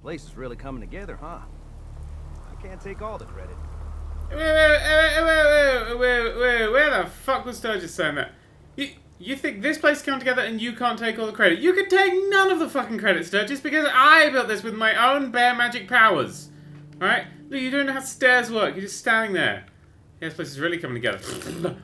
Place is really coming together, huh? I can't take all the credit. Where the fuck was Sturgis saying that? You think this place come together and you can't take all the credit? You can take none of the fucking credit, Sturgis, because I built this with my own bare magic powers. Alright? Look, you don't know how stairs work. You're just standing there. Yeah, this place is really coming together. So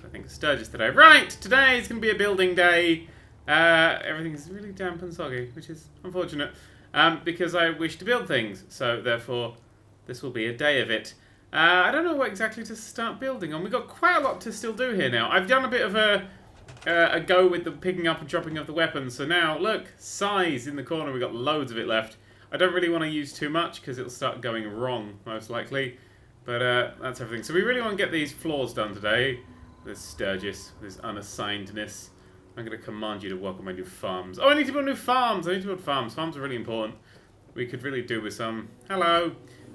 I think of Sturgis today. Right! Today is going to be a building day. Everything's really damp and soggy, which is unfortunate. Because I wish to build things. So, therefore, this will be a day of it. I don't know what exactly to start building on. We've got quite a lot to still do here now. I've done a bit of a go with the picking up and dropping of the weapons. So now, look, size in the corner. We've got loads of it left. I don't really want to use too much because it'll start going wrong, most likely. But that's everything. So we really want to get these floors done today. There's Sturgis, there's unassignedness. I'm going to command you to work on my new farms. Oh, I need to build new farms. I need to build farms. Farms are really important. We could really do with some. Hello.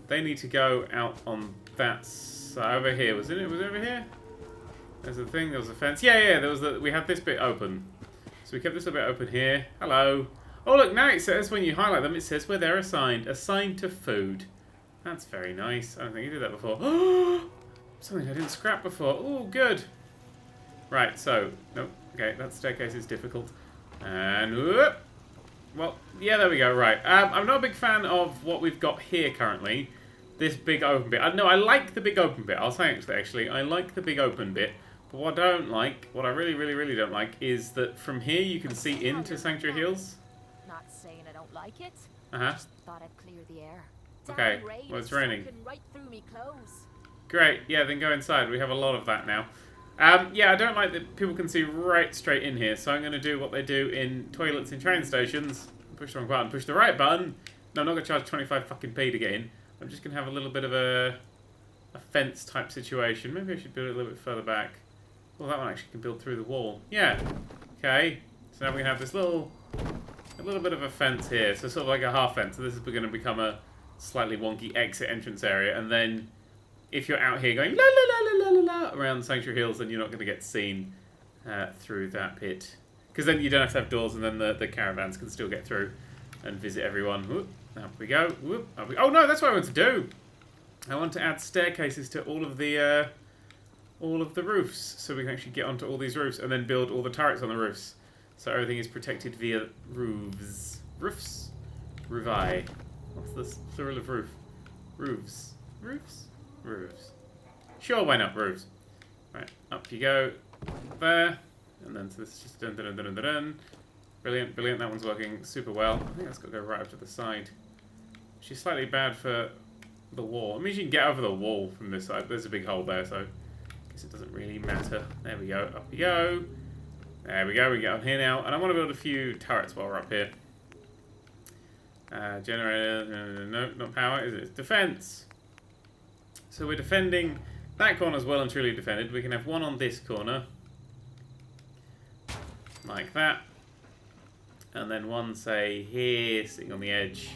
They need to go out on that side over here. Was it over here? There's a thing. There was a fence. Yeah. There was we had this bit open, so we kept this a bit open here. Hello. Oh look, now it says when you highlight them, it says where they're assigned. Assigned to food. That's very nice. I don't think you did that before. Something I didn't scrap before. Oh, good. Right. So nope. Okay, that staircase is difficult. And whoop. Well, yeah, there we go. Right. I'm not a big fan of what we've got here currently. This big open bit. No, I like the big open bit. I'll say actually, I like the big open bit. But what I don't like, what I really don't like, is that from here you can see into Sanctuary Hills. Not saying I don't like it. Just thought I'd clear the air. Okay, well it's raining. Right through me clothes. Great. Yeah, then go inside. We have a lot of that now. Yeah, I don't like that people can see right straight in here, so I'm going to do what they do in toilets in train stations. Push the wrong button, push the right button. No, I'm not going to charge 25 fucking p to get in. I'm just going to have a little bit of a fence type situation. Maybe I should build it a little bit further back. Well, that one actually can build through the wall. Yeah. Okay. So now we're going to have this a little bit of a fence here. So sort of like a half fence. So this is going to become a slightly wonky exit entrance area. And then if you're out here going la la la la la la around Sanctuary Hills, then you're not going to get seen through that pit. Because then you don't have to have doors, and then the caravans can still get through and visit everyone. Whoop, up we go. Whoop, up we, oh no, that's what I want to do. I want to add staircases to all of the roofs, so we can actually get onto all these roofs and then build all the turrets on the roofs. So everything is protected via roofs. Roofs? Roofai. What's this plural of roof? Roofs. Roofs? Roofs. Sure, why not? Roofs. Right, up you go. There. And then so this is just dun dun dun dun dun dun. Brilliant, brilliant. That one's working super well. I think that's got to go right up to the side. She's slightly bad for the wall. It means you can get over the wall from this side. There's a big hole there, so I guess it doesn't really matter. There we go. Up we go. There we go. We get on here now. And I want to build a few turrets while we're up here. Generator. No, not power. Is it? It's defense. So we're defending that corner as well and truly defended. We can have one on this corner. Like that. And then one, say, here, sitting on the edge.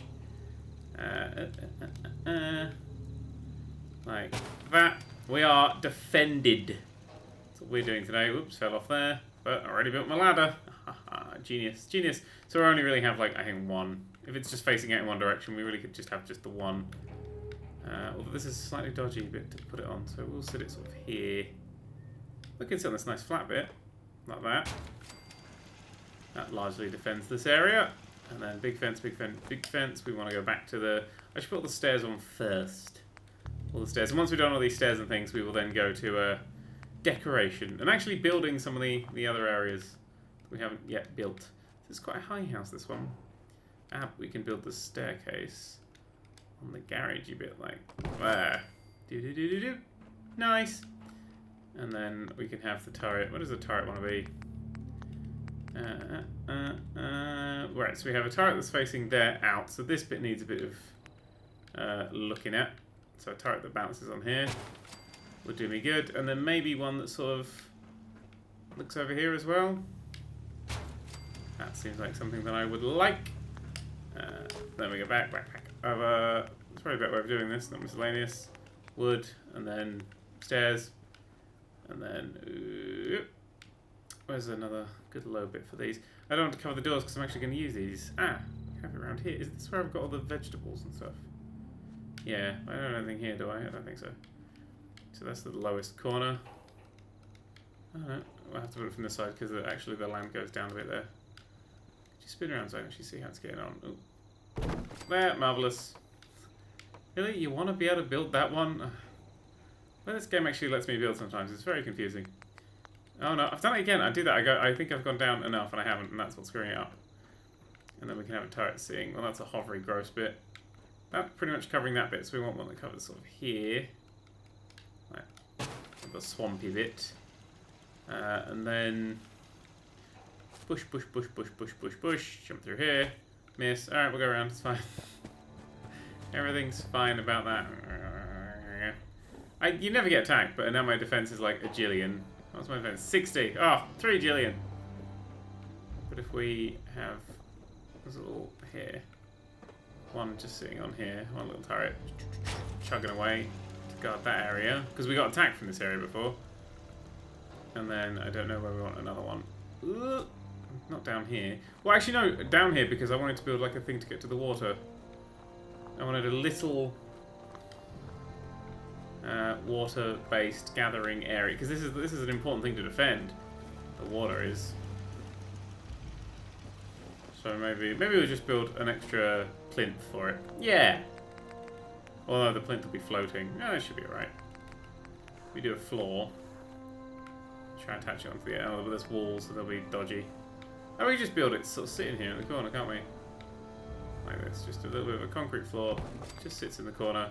Like that. We are defended. That's what we're doing today. Oops, fell off there. But I already built my ladder. Genius. Genius. So we only really have, like, I think one. If it's just facing out in one direction, we really could just have just the one. Although this is a slightly dodgy bit to put it on. So we'll sit it sort of here. Look, it's on this nice flat bit. Like that. That largely defends this area. And then big fence, big fence, big fence. We want to go back to the... I should put all the stairs on first. All the stairs. And once we've done all these stairs and things, we will then go to decoration. And actually building some of the other areas that we haven't yet built. This is quite a high house, this one. We can build the staircase on the garagey bit, like there. Do. Nice. And then we can have the turret. What does the turret want to be? Right, so we have a turret that's facing there out, so this bit needs a bit of looking at. So a turret that bounces on here would do me good, and then maybe one that sort of looks over here as well. That seems like something that I would like. Then we go back. Over. It's probably a better way of doing this, not miscellaneous. Wood, and then stairs, and then Where's another good low bit for these? I don't want to cover the doors because I'm actually going to use these. Ah, have it around here. Is this where I've got all the vegetables and stuff? Yeah, I don't have anything here, do I? I don't think so. So that's the lowest corner. I don't know. I'll have to put it from this side because actually the land goes down a bit there. Could you spin around so I can actually see how it's getting on? Ooh. There, marvellous. Really? You want to be able to build that one? Well, this game actually lets me build sometimes. It's very confusing. Oh no, I've done it again. I do that. I think I've gone down enough and I haven't, and that's what's screwing it up. And then we can have a turret seeing. Well, that's a hovery gross bit. That's pretty much covering that bit, so we want one that covers sort of here. Like the swampy bit. And then push, push, push, push, push, push, push. Jump through here. Miss. Alright, we'll go around. It's fine. Everything's fine about that. You never get attacked, but now my defense is like a jillion. What's my defense? 60. Oh, 3 jillion. But if we have this little here, one just sitting on here, one little turret chugging away to guard that area, because we got attacked from this area before. And then I don't know where we want another one. Not down here. Well, actually no, down here because I wanted to build like a thing to get to the water. I wanted a little water-based gathering area because this is an important thing to defend. The water is. So maybe we'll just build an extra plinth for it. Yeah. Although the plinth will be floating. Oh, that should be alright. We do a floor. Try and attach it onto the but there's walls, so they'll be dodgy. Oh, we can just build it sort of sitting here in the corner, can't we? Like this, just a little bit of a concrete floor. Just sits in the corner,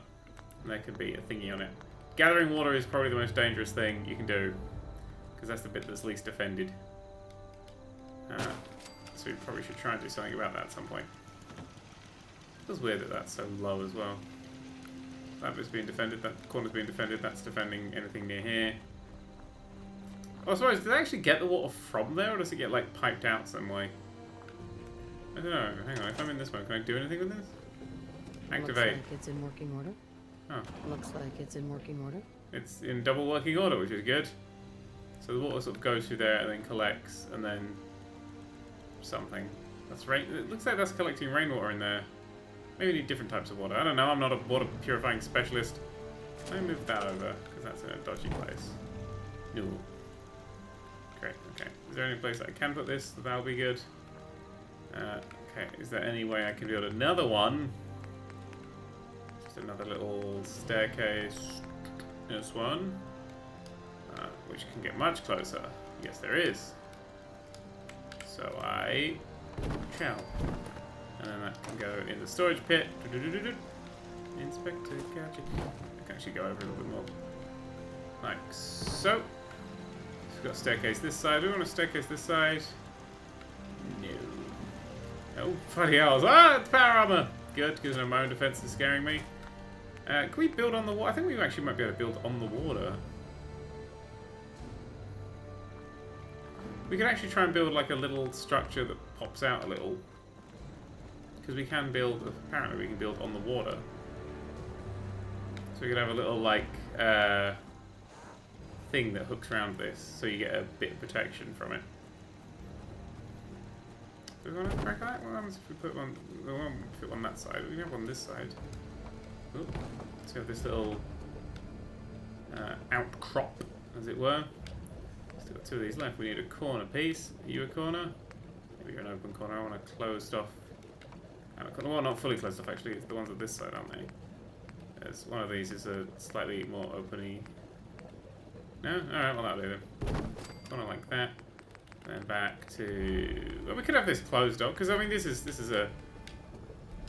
and there can be a thingy on it. Gathering water is probably the most dangerous thing you can do, because that's the bit that's least defended. So we probably should try and do something about that at some point. It feels weird that that's so low as well. That bit's being defended, that corner's being defended, that's defending anything near here. Oh, sorry, did I actually get the water from there, or does it get, like, piped out some way? I don't know. Hang on, if I'm in this one, can I do anything with this? Activate. Looks like it's in working order. Oh. Looks like it's in working order. It's in double working order, which is good. So the water sort of goes through there and then collects, and then something. That's rain. It looks like that's collecting rainwater in there. Maybe we need different types of water. I don't know. I'm not a water purifying specialist. I move that over because that's in a dodgy place. No. Great. Okay. Is there any place I can put this? That'll be good. Okay. Is there any way I can build another one? Just another little staircase. This one, which can get much closer. Yes, there is. So I shall. And then that can go in the storage pit. Inspector gadget. I can actually go over a little bit more. Like so. So we've got a staircase this side. Do we want a staircase this side? No. Oh, bloody hell. Ah, it's power armor. Good, because my own defense is scaring me. Can we build on the water? I think we actually might be able to build on the water. We could actually try and build like a little structure that pops out a little. Because we can build, apparently we can build on the water. So we could have a little like thing that hooks around this so you get a bit of protection from it. Do we want to crack that? What happens if we put one, we won't fit on that side, we can have one this side. Ooh. So we have this little outcrop, as it were. Still got 2 of these left. We need a corner piece. Are you a corner? Maybe you're an open corner. I want a closed off. Well, not fully closed off actually. It's the ones at this side, aren't they? There's one of these is a slightly more openy. No? Alright, well that'll do then. Corner like that. And then back to. Well, we could have this closed off because I mean this is a.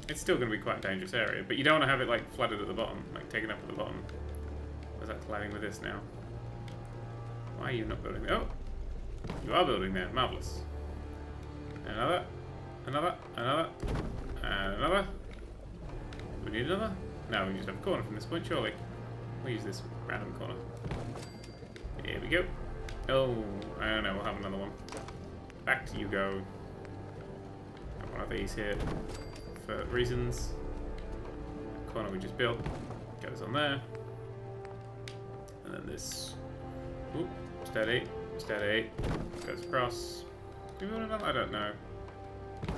It's still going to be quite a dangerous area, but you don't want to have it like flooded at the bottom, like taken up at the bottom. Where's that colliding with this now? Why are you not building there? Oh! You are building there. Marvellous. Another. Another. Another. And another. Do we need another? No, we just have a corner from this point, surely. We'll use this random corner. Here we go. Oh, I don't know, we'll have another one. Back to you go. Have one of these here. For reasons. The corner we just built goes on there. And then this. Ooh, steady. Steady. Goes across. Do we want another? I don't know.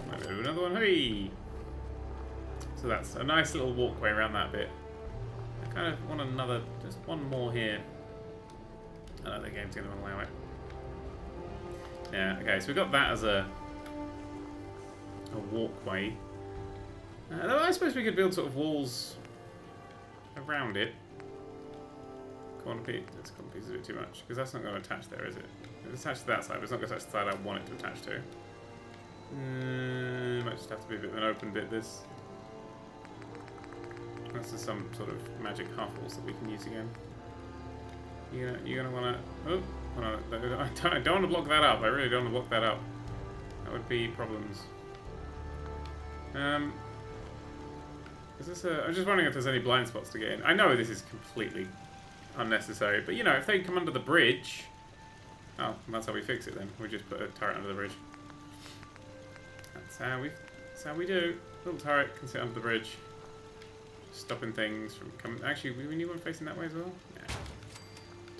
Might do another one. Hey! So that's a nice little walkway around that bit. I kind of want another, just one more here. I don't think the game's going to allow it. Yeah, okay, so we've got that as a walkway. I suppose we could build sort of walls around it. Corner piece, this corner piece is a bit too much, because that's not going to attach there, is it? It's attached to that side, but it's not going to attach to the side I want it to attach to. Might just have to be a bit of an open bit, this. This is some sort of magic half walls that we can use again. You're gonna wanna. Oh, I don't want to block that up. I really don't want to block that up. That would be problems. Is this a? I'm just wondering if there's any blind spots to get in. I know this is completely unnecessary, but you know, if they come under the bridge. Oh, that's how we fix it then. We just put a turret under the bridge. That's how we do. Little turret can sit under the bridge. Stopping things from coming. Actually, we need one facing that way as well. Yeah.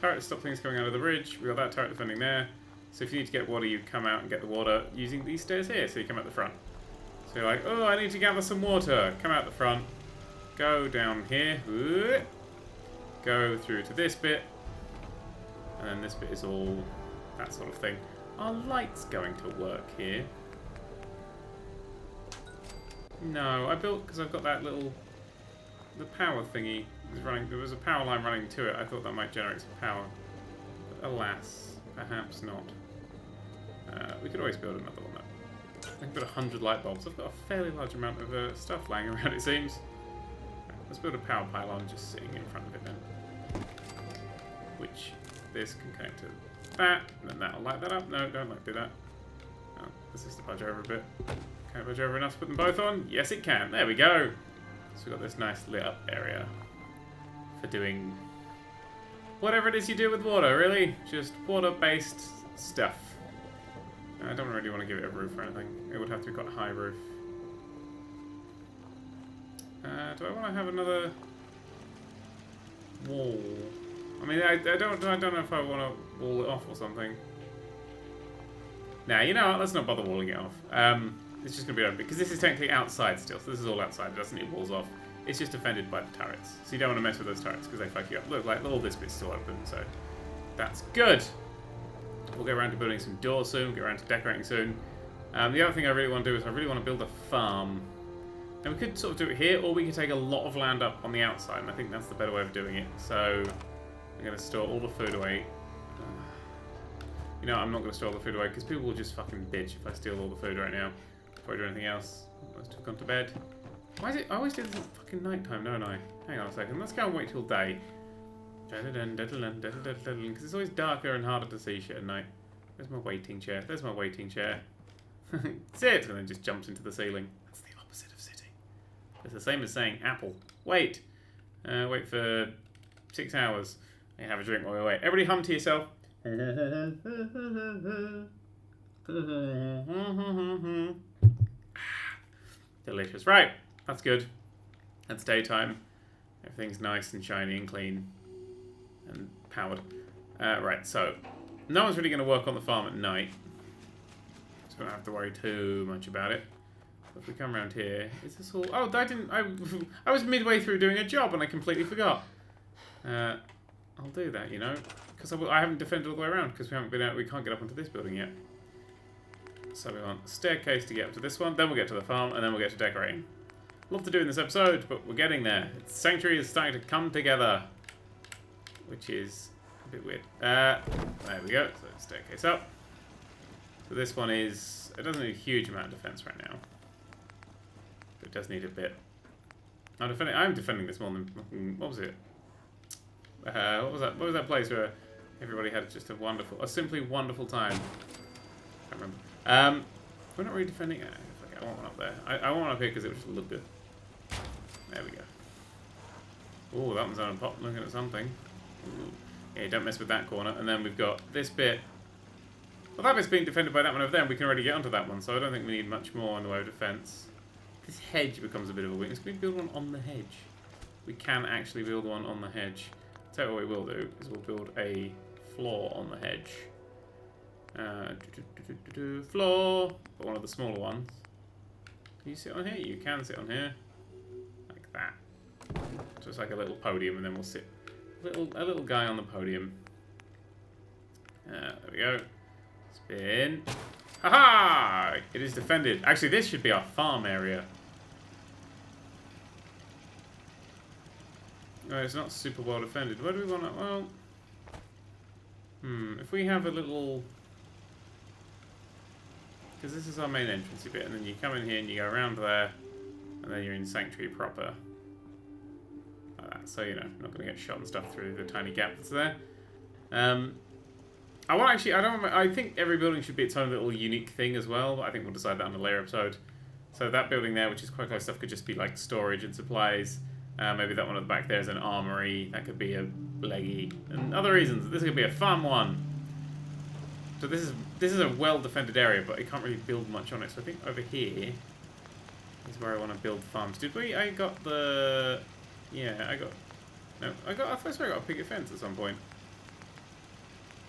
Turret to stop things coming out of the bridge. We got that turret defending there. So if you need to get water, you come out and get the water using these stairs here. So you come out the front. So you're like, oh, I need to gather some water. Come out the front. Go down here. Go through to this bit. And then this bit is all that sort of thing. Are lights going to work here? No, I built because I've got that little. The power thingy is running. There was a power line running to it. I thought that might generate some power. But alas, perhaps not. We could always build another one up. I can put 100 light bulbs. I've got a fairly large amount of stuff lying around, it seems. Let's build a power pylon just sitting in front of it then. Which this can connect to that, and then that'll light that up. No, don't like do that. Oh, this is to budge over a bit. Can it budge over enough to put them both on? Yes, it can. There we go. So we've got this nice lit up area for doing whatever it is you do with water, really. Just water-based stuff. I don't really want to give it a roof or anything. It would have to be quite a high roof. Do I want to have another wall? I mean, I don't know if I want to wall it off or something. Nah, you know what? Let's not bother walling it off. It's just going to be open, because this is technically outside still, so this is all outside. It doesn't need walls off. It's just defended by the turrets. So you don't want to mess with those turrets, because they fuck you up. Look, like, all this bit's still open, so that's good. We'll get around to building some doors soon, get around to decorating soon. The other thing I really want to do is I really want to build a farm. And we could sort of do it here, or we could take a lot of land up on the outside, and I think that's the better way of doing it. So I'm going to store all the food away. You know, I'm not going to store all the food away, because people will just fucking bitch if I steal all the food right now. Before I do anything else. Most have gone to bed. Why is it? I always do this at fucking night time, don't I? Hang on a second. Let's go and wait till day. Because it's always darker and harder to see shit at night. There's my waiting chair. There's my waiting chair. Sit! And then just jumps into the ceiling. That's the opposite of sitting. It's the same as saying apple. Wait. Wait for 6 hours. And have a drink while we wait. Everybody hum to yourself. Delicious. Right, that's good. That's daytime. Everything's nice and shiny and clean and powered. Right, so no one's really going to work on the farm at night, so we don't have to worry too much about it. But if we come around here, is this all? Oh, I was midway through doing a job and I completely forgot. I'll do that, you know, because I haven't defended all the way around because we haven't been out. We can't get up onto this building yet. So we want a staircase to get up to this one, then we'll get to the farm, and then we'll get to decorating. A lot to do in this episode, but we're getting there. The sanctuary is starting to come together, which is a bit weird. There we go, so staircase up. So this one is, it doesn't need a huge amount of defense right now. But it does need a bit. I'm defending this more than, what was it? What was that place where everybody had just a simply wonderful time? I can't remember. We're not really defending it. I want one up there. I want one up here because it would just look good. There we go. Oh, that one's on pop looking at something. Ooh. Yeah, don't mess with that corner. And then we've got this bit. Well, that bit's being defended by that one over there, and we can already get onto that one, so I don't think we need much more in the way of defense. This hedge becomes a bit of a weakness. Can we build one on the hedge? We can actually build one on the hedge. I'll tell you what we will do, is we'll build a floor on the hedge. Floor, but one of the smaller ones. Can you sit on here? You can sit on here, like that. So it's like a little podium, and then we'll sit a little guy on the podium. There we go. Spin. Haha! It is defended. Actually, this should be our farm area. No, it's not super well defended. Where do we want to... Well... if we have a little... Because this is our main entrance bit, and then you come in here and you go around there, and then you're in Sanctuary proper. Like that. So, you know, not going to get shot and stuff through the tiny gap that's there. I think every building should be its own little unique thing as well, but I think we'll decide that on the later episode. So that building there, which is quite close stuff, could just be like storage and supplies. Maybe that one at the back there is an armory. That could be a leggy. And other reasons. This could be a farm one. So this is a well-defended area, but I can't really build much on it. So I think over here is where I want to build farms. Did we? I got the... Yeah, I got... No, I first I got a picket fence at some point.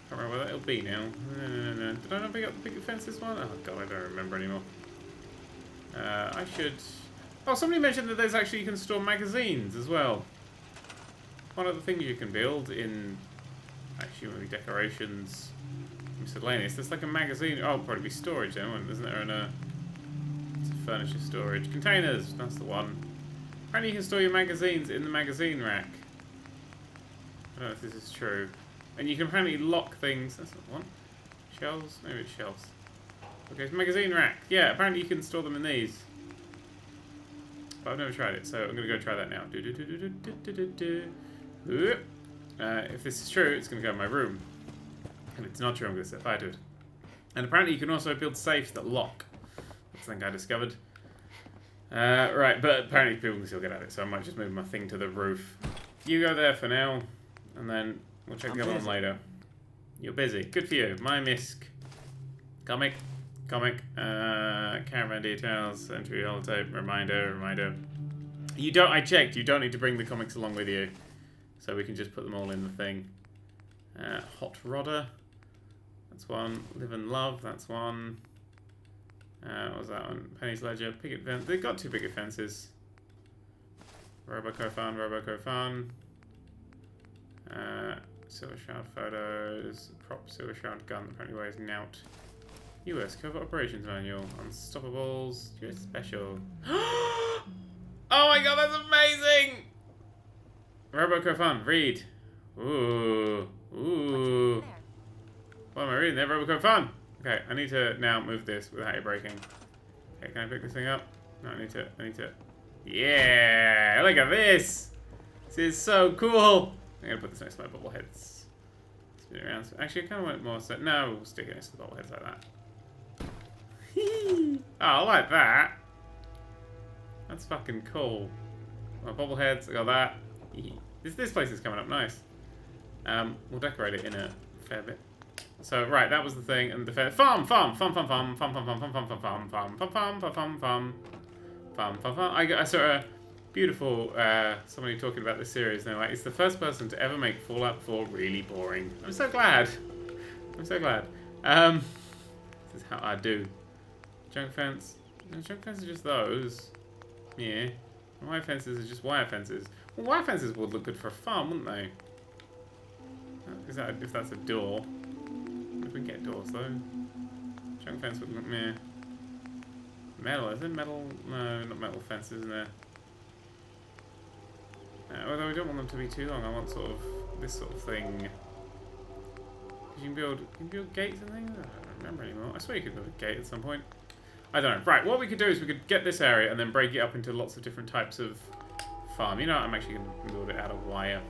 Can't remember where that'll be now. No. Did I not pick up the picket fence this one? Oh god, I don't remember anymore. I should... Oh, somebody mentioned that there's actually, you can store magazines as well. One of the things you can build in, actually, maybe decorations, miscellaneous. There's like a magazine. Oh, it'll probably be storage then, isn't there? It's a furniture storage. Containers, that's the one. Apparently you can store your magazines in the magazine rack. I don't know if this is true. And you can apparently lock things. That's not one. Shelves? Maybe it's shelves. Okay, it's magazine rack. Yeah, apparently you can store them in these. But I've never tried it, so I'm going to go try that now. If this is true, it's going to go in my room. And if it's not true, I'm going to set fire to it. And apparently you can also build safes that lock. That's the thing I discovered. Right, but apparently people can still get at it, so I might just move my thing to the roof. You go there for now, and then we'll check the other one later. You're busy. Good for you. My misc. Comic. Caravan details. Entry holotape. Reminder. You don't... I checked. You don't need to bring the comics along with you. So we can just put them all in the thing. Hot Rodder. That's one. Live and Love. That's one. What was that one? Penny's Ledger. Picket Fence. They've got 2 picket fences. Robo-Co-Fan. Silver Shroud photos. Prop Silver Shroud gun. Apparently weighs Nout. US Covert Operations Manual. Unstoppables. US Special. Oh my god, that's amazing! Robo-Co-Fan. Read. Ooh. What am I reading there? Robo-Co-Fan. Okay, I need to now move this without it breaking. Okay, can I pick this thing up? No, I need to. Yeah! Look at this! This is so cool! I'm gonna put this next to my bobbleheads. Spin it around. Actually, I kind of want more so. No, we'll stick it next to the bobbleheads like that. Oh, I like that. That's fucking cool. My bobbleheads, I got that. This place is coming up nice. We'll decorate it in a fair bit. So right, that was the thing, and the farm. I saw a beautiful somebody talking about this series. They're like, it's the first person to ever make Fallout 4 really boring. I'm so glad. This is how I do. Junk fence. No, junk fences are just those. Yeah. Wire fences are just wire fences. Well, wire fences would look good for a farm, wouldn't they? If that's a door. If we can get doors though. Junk fence would look meh. Metal, is it metal? No, not metal fences, isn't there? Although we don't want them to be too long, I want sort of this sort of thing. Because you can build gates and things? I don't remember anymore. I swear you could build a gate at some point. I don't know. Right, what we could do is we could get this area and then break it up into lots of different types of farm. You know what? I'm actually going to build it out of wire.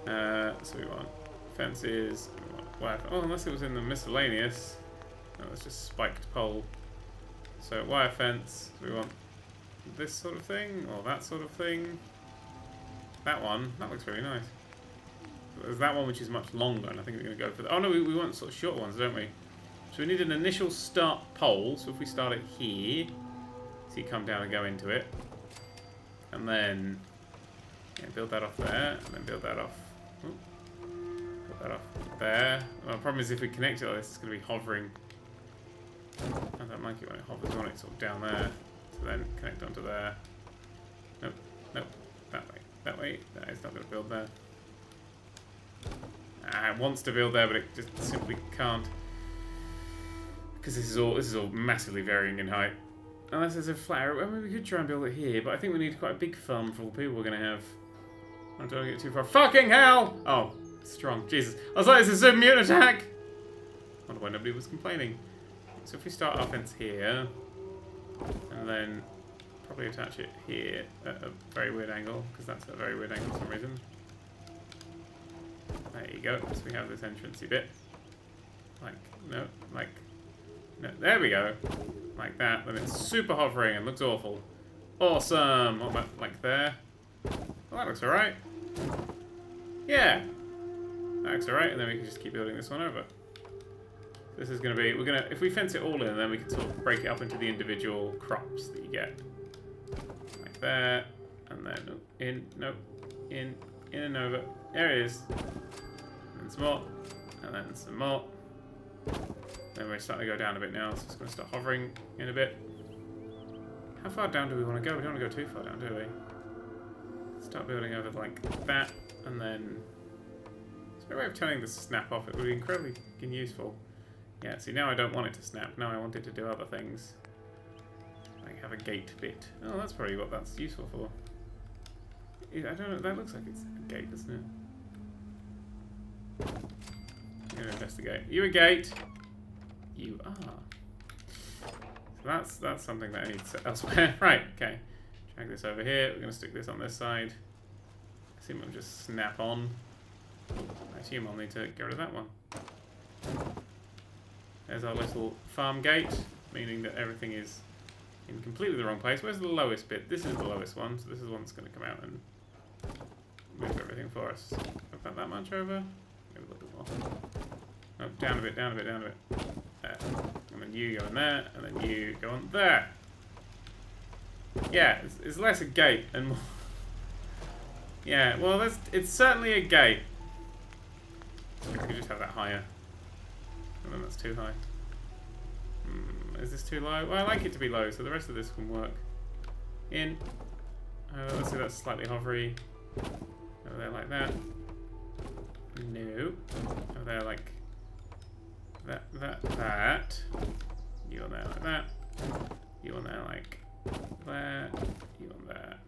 So we want fences. We want wire. Oh, unless it was in the miscellaneous. No, it's just spiked pole. So wire fence. So we want this sort of thing or that sort of thing. That one. That looks really nice. There's that one which is much longer, and I think we're going to go for that. Oh no, we want sort of short ones, don't we? So we need an initial start pole. So if we start it here, so you come down and go into it, and then build that off there, and then build that off. That off there. Well, the problem is if we connect it like this, it's going to be hovering. I don't like it when it hovers on it, sort of down there. So then connect onto there. Nope, nope. That way, that way. That is not going to build there. It wants to build there, but it just simply can't. Because this is all massively varying in height. Unless there's a flat area. Well, we could try and build it here, but I think we need quite a big farm for all the people we're going to have. I don't want to get too far. Fucking hell! Oh, strong. Jesus. I was like, this is a mutant attack! I wonder why nobody was complaining. So if we start our fence here, and then probably attach it here at a very weird angle, because that's a very weird angle for some reason. There you go. So we have this entrancey bit. No, there we go. Like that. Then it's super hovering and looks awful. Awesome! What about, like there? Well, that looks alright. Yeah! That looks alright, and then we can just keep building this one over. This is going to be... if we fence it all in, then we can sort of break it up into the individual crops that you get. Like that. And then in and over. There it is. And then some more. And then some more. Then we're starting to go down a bit now, so it's going to start hovering in a bit. How far down do we want to go? We don't want to go too far down, do we? Start building over like that, and then... Is there a way of turning the snap off? It would be incredibly useful. Yeah, see, now I don't want it to snap. Now I want it to do other things. Like have a gate bit. Oh, that's probably what that's useful for. I don't know, that looks like it's a gate, doesn't it? I'm gonna investigate. You a gate? You are. So that's something that I need to set elsewhere. Right, okay. Drag this over here. We're gonna stick this on this side. I assume it'll just snap on. I assume I'll need to get rid of that one. There's our little farm gate, meaning that everything is in completely the wrong place. Where's the lowest bit? This is the lowest one, so this is the one that's going to come out and move everything for us. About that much over? Maybe a little bit more. Oh, down a bit, down a bit, down a bit. There. And then you go in there, and then you go on there. Yeah, it's less a gate and more... Yeah, well, it's certainly a gate. We could just have that higher. And then that's too high. Is this too low? Well, I like it to be low, so the rest of this can work. In. Let's see, that's slightly hovery. Over there like that. No. Over there like that. You on there like that. You on there like that. You on there.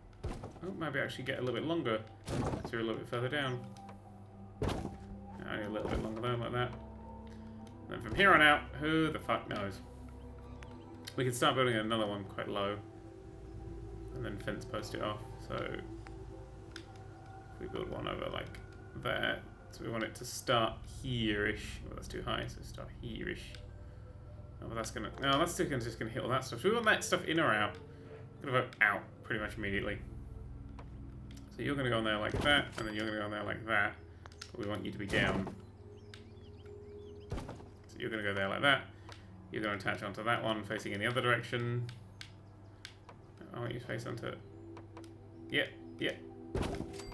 Oh, maybe actually get a little bit longer. So you're a little bit further down. Only a little bit longer though, like that. And then from here on out, who the fuck knows? We can start building another one quite low. And then fence post it off. So if we build one over like there. So we want it to start here-ish. Well, that's too high, so start here-ish. Oh, but that's gonna... No, that's just gonna hit all that stuff. So we want that stuff in or out. We're gonna vote out pretty much immediately. So you're gonna go on there like that, and then you're gonna go on there like that. But we want you to be down. So you're gonna go there like that. You're gonna attach onto that one facing in the other direction. I want you to face onto it. Yeah.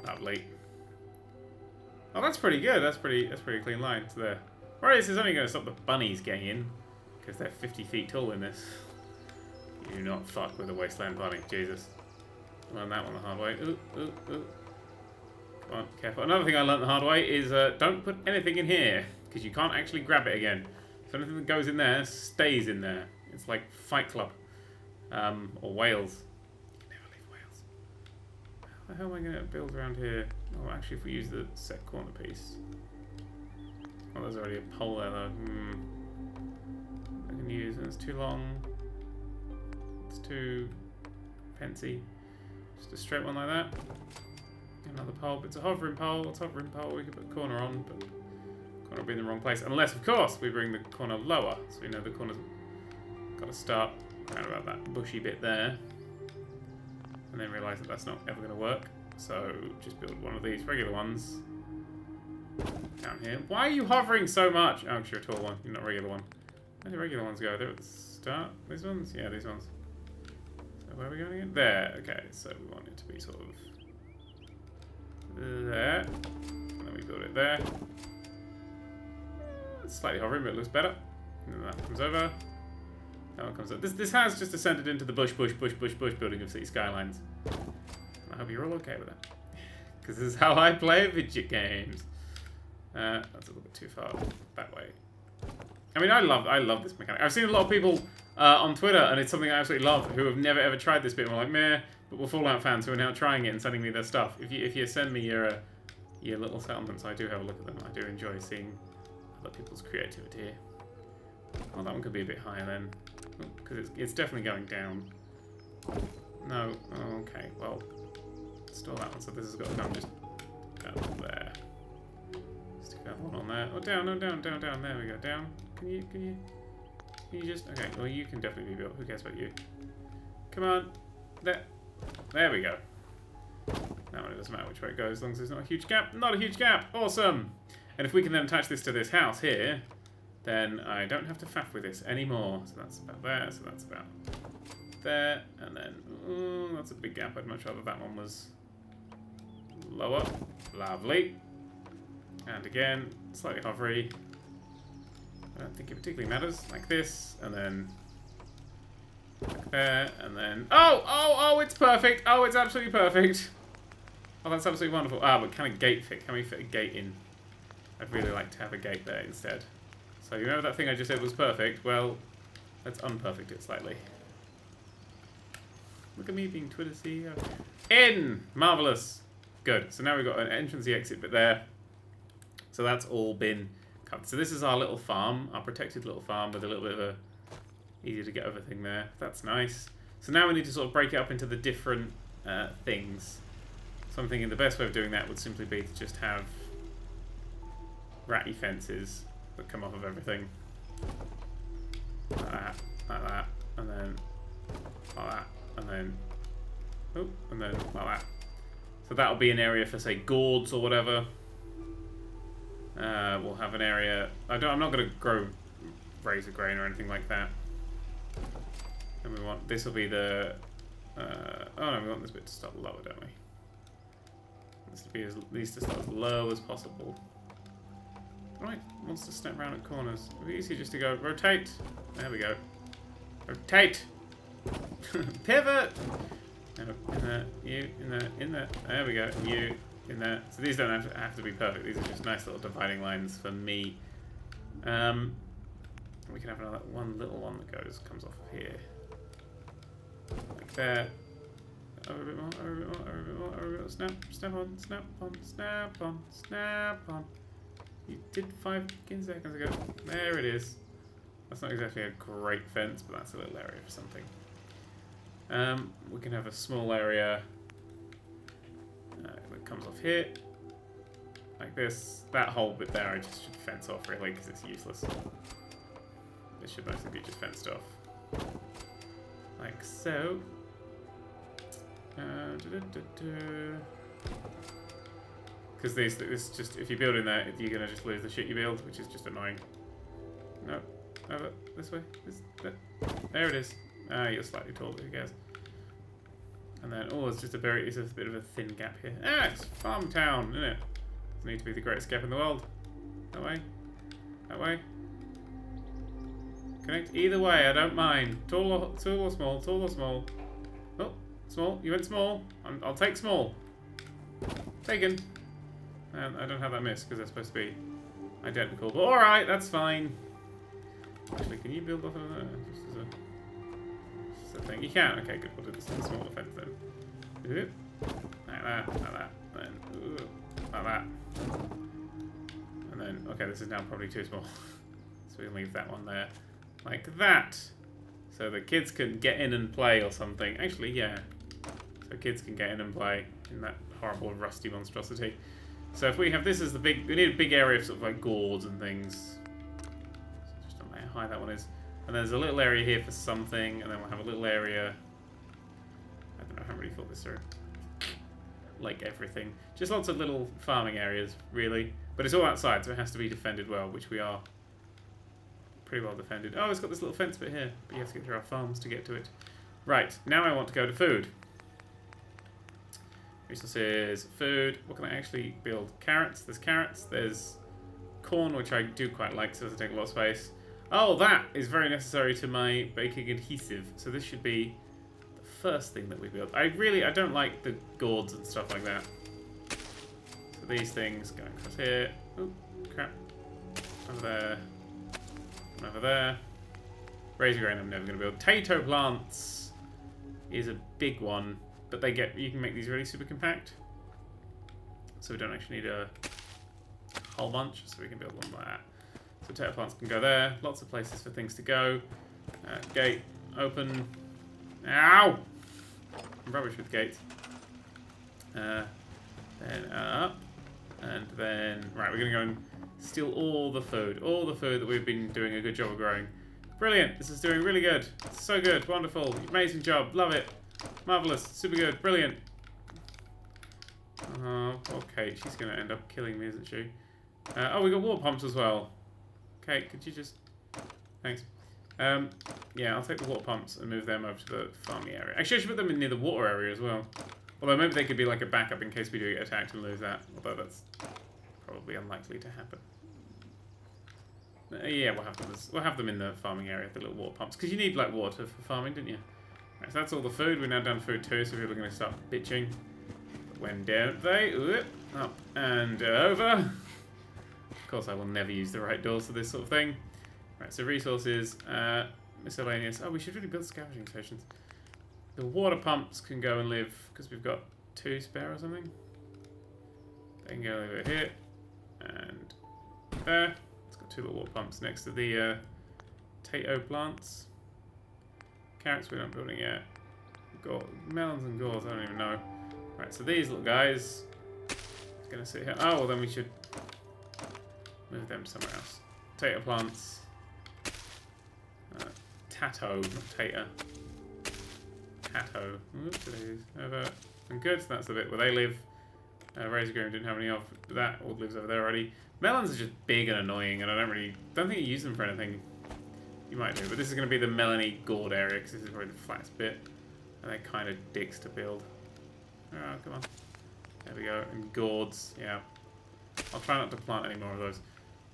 Lovely. Oh, that's pretty good. That's pretty clean line to there. Right, this is only going to stop the bunnies getting in, because they're 50 feet tall in this. You do not fuck with a wasteland bunny, Jesus. Learn that one the hard way. Ooh. Come on, careful. Another thing I learned the hard way is don't put anything in here, because you can't actually grab it again. So anything that goes in there stays in there. It's like Fight Club, or Wales. Never leave Wales. How the hell am I going to build around here? Oh, actually, if we use the set corner piece. Oh, there's already a pole there, though. I can use, and it's too long. It's too fancy. Just a straight one like that. Another pole, but it's a hovering pole. It's a hovering pole. We could put a corner on, but the corner will be in the wrong place. Unless, of course, we bring the corner lower. So we know the corner's got to start around about that bushy bit there. And then realise that that's not ever going to work. So just build one of these regular ones down here. Why are you hovering so much? Oh, because you're a tall one. You're not a regular one. Where do regular ones go? They're at the start. These ones? Yeah, these ones. So where are we going again? There. Okay, so we want it to be sort of there. And then we build it there. It's slightly hovering, but it looks better. And then that comes over. That one comes up. This has just descended into the bush building of City Skylines. I hope you're all okay with that. Because this is how I play video games. That's a little bit too far that way. I mean, I love this mechanic. I've seen a lot of people on Twitter, and it's something I absolutely love, who have never ever tried this bit. And we're like, meh, but we're Fallout fans who are now trying it and sending me their stuff. If you send me your little settlements, I do have a look at them. I do enjoy seeing other people's creativity. Well, that one could be a bit higher then, because it's definitely going down. No, oh, okay, well, store that one. So this has got to come just down there. Stick that one on there. Oh, down, no, down. There we go. Down. Can you just? Okay. Well, you can definitely be built. Who cares about you? Come on. There we go. Now it doesn't matter which way it goes, as long as there's not a huge gap. Not a huge gap. Awesome. And if we can then attach this to this house here, then I don't have to faff with this anymore. So that's about there. So that's about there. And then, ooh, that's a big gap. I'd much rather that one was lower. Lovely. And again, slightly hovery. I don't think it particularly matters. Like this, and then like there, and then... Oh, it's perfect. Oh, it's absolutely perfect. Oh, that's absolutely wonderful. Ah, but can we fit a gate in? I'd really like to have a gate there instead. So you remember that thing I just said was perfect? Well, let's unperfect it slightly. Look at me being Twitter CEO. In! Marvellous. Good. So now we've got an entrance, exit bit there. So that's all been covered. So this is our little farm, our protected little farm with a little bit of a easier to get over thing there. That's nice. So now we need to sort of break it up into the different things. So I'm thinking the best way of doing that would simply be to just have ratty fences that come off of everything. Like that, and then like that, and then like that. So that'll be an area for, say, gourds or whatever. We'll have an area... I'm not going to grow razor grain or anything like that. And we want... This will be the... oh no, we want this bit to start lower, don't we? This to be at least to start as low as possible. Right, wants to snap around at corners. It'll be easier just to go rotate. There we go. Rotate! Pivot! No, in there, you, in there. There we go. You, in there. So these don't have to be perfect. These are just nice little dividing lines for me. We can have another one little one that comes off of here. Like there. Over a bit more, over a bit more, over a bit more, over a bit more. Snap, snap on, snap on, snap on, snap on. You did 5 seconds ago. There it is. That's not exactly a great fence, but that's a little area for something. We can have a small area that comes off here, like this. That whole bit there I just should fence off really because it's useless. This should mostly be just fenced off, like so. Because this just, if you build in there, you're gonna just lose the shit you build, which is just annoying. No, over this way. There it is. Ah, you're slightly taller. Who cares? And then, oh, it's just a bit of a thin gap here. Ah, it's Farm Town, isn't it? Doesn't need to be the greatest gap in the world. That way. That way. Connect either way. I don't mind. Tall or small. Tall or small. Oh, small. You went small. I'll take small. Taken. And I don't have that miss because they're supposed to be identical. But all right, that's fine. Actually, can you build off of that? Just a thing. You can. Okay, good. We'll do this in a smaller fence then. Ooh. Like that. Like that. Then ooh, like that. And then okay, this is now probably too small, so we can leave that one there, like that. So the kids can get in and play or something. Actually, yeah. So kids can get in and play in that horrible rusty monstrosity. So if we have this as the big, we need a big area of sort of like gourds and things. So just don't know how high that one is. And there's a little area here for something, and then we'll have a little area. I don't know, I haven't really thought this through. Like everything. Just lots of little farming areas, really. But it's all outside, so it has to be defended well, which we are pretty well defended. Oh, it's got this little fence bit here, but you have to get through our farms to get to it. Right, now I want to go to food. Resources, food. What can I actually build? Carrots. There's carrots. There's corn, which I do quite like, so it doesn't take a lot of space. Oh, that is very necessary to my baking adhesive. So this should be the first thing that we build. I don't like the gourds and stuff like that. So these things go across here. Oh, crap. Over there. And over there. Razor grain I'm never going to build. Potato plants is a big one, but you can make these really super compact. So we don't actually need a whole bunch, so we can build one like that. So potato plants can go there. Lots of places for things to go. Gate open. Ow! I'm rubbish with gates. Then up. And then, right, we're going to go and steal all the food. All the food that we've been doing a good job of growing. Brilliant. This is doing really good. So good. Wonderful. Amazing job. Love it. Marvelous. Super good. Brilliant. Okay, she's going to end up killing me, isn't she? Oh, we got water pumps as well. Okay, could you just... Thanks. Yeah, I'll take the water pumps and move them over to the farming area. Actually, I should put them in near the water area as well. Although maybe they could be like a backup in case we do get attacked and lose that. Although that's probably unlikely to happen. Yeah, we'll have them in the farming area, the little water pumps. Because you need like water for farming, didn't you? Right, so that's all the food. We're now done food too, so people are going to start bitching. But when don't they? Oop, up and over. Of course, I will never use the right doors for this sort of thing. Right, so resources, miscellaneous. Oh, we should really build scavenging stations. The water pumps can go and live, because we've got 2 spare or something. They can go over here and there. It's got 2 little water pumps next to the potato plants. Carrots we're not building yet. Melons and gourds, I don't even know. Right, so these little guys are going to sit here. Oh, well then we should move them somewhere else. Potato plants. Tato, not tater. Tato. Oops, it is. Over and good. So that's the bit where they live. Razor Green didn't have any of that. All lives over there already. Melons are just big and annoying, and I don't think you use them for anything. You might do, but this is going to be the melony gourd area because this is probably the flattest bit, and they're kind of dicks to build. Oh, come on. There we go. And gourds, yeah. I'll try not to plant any more of those.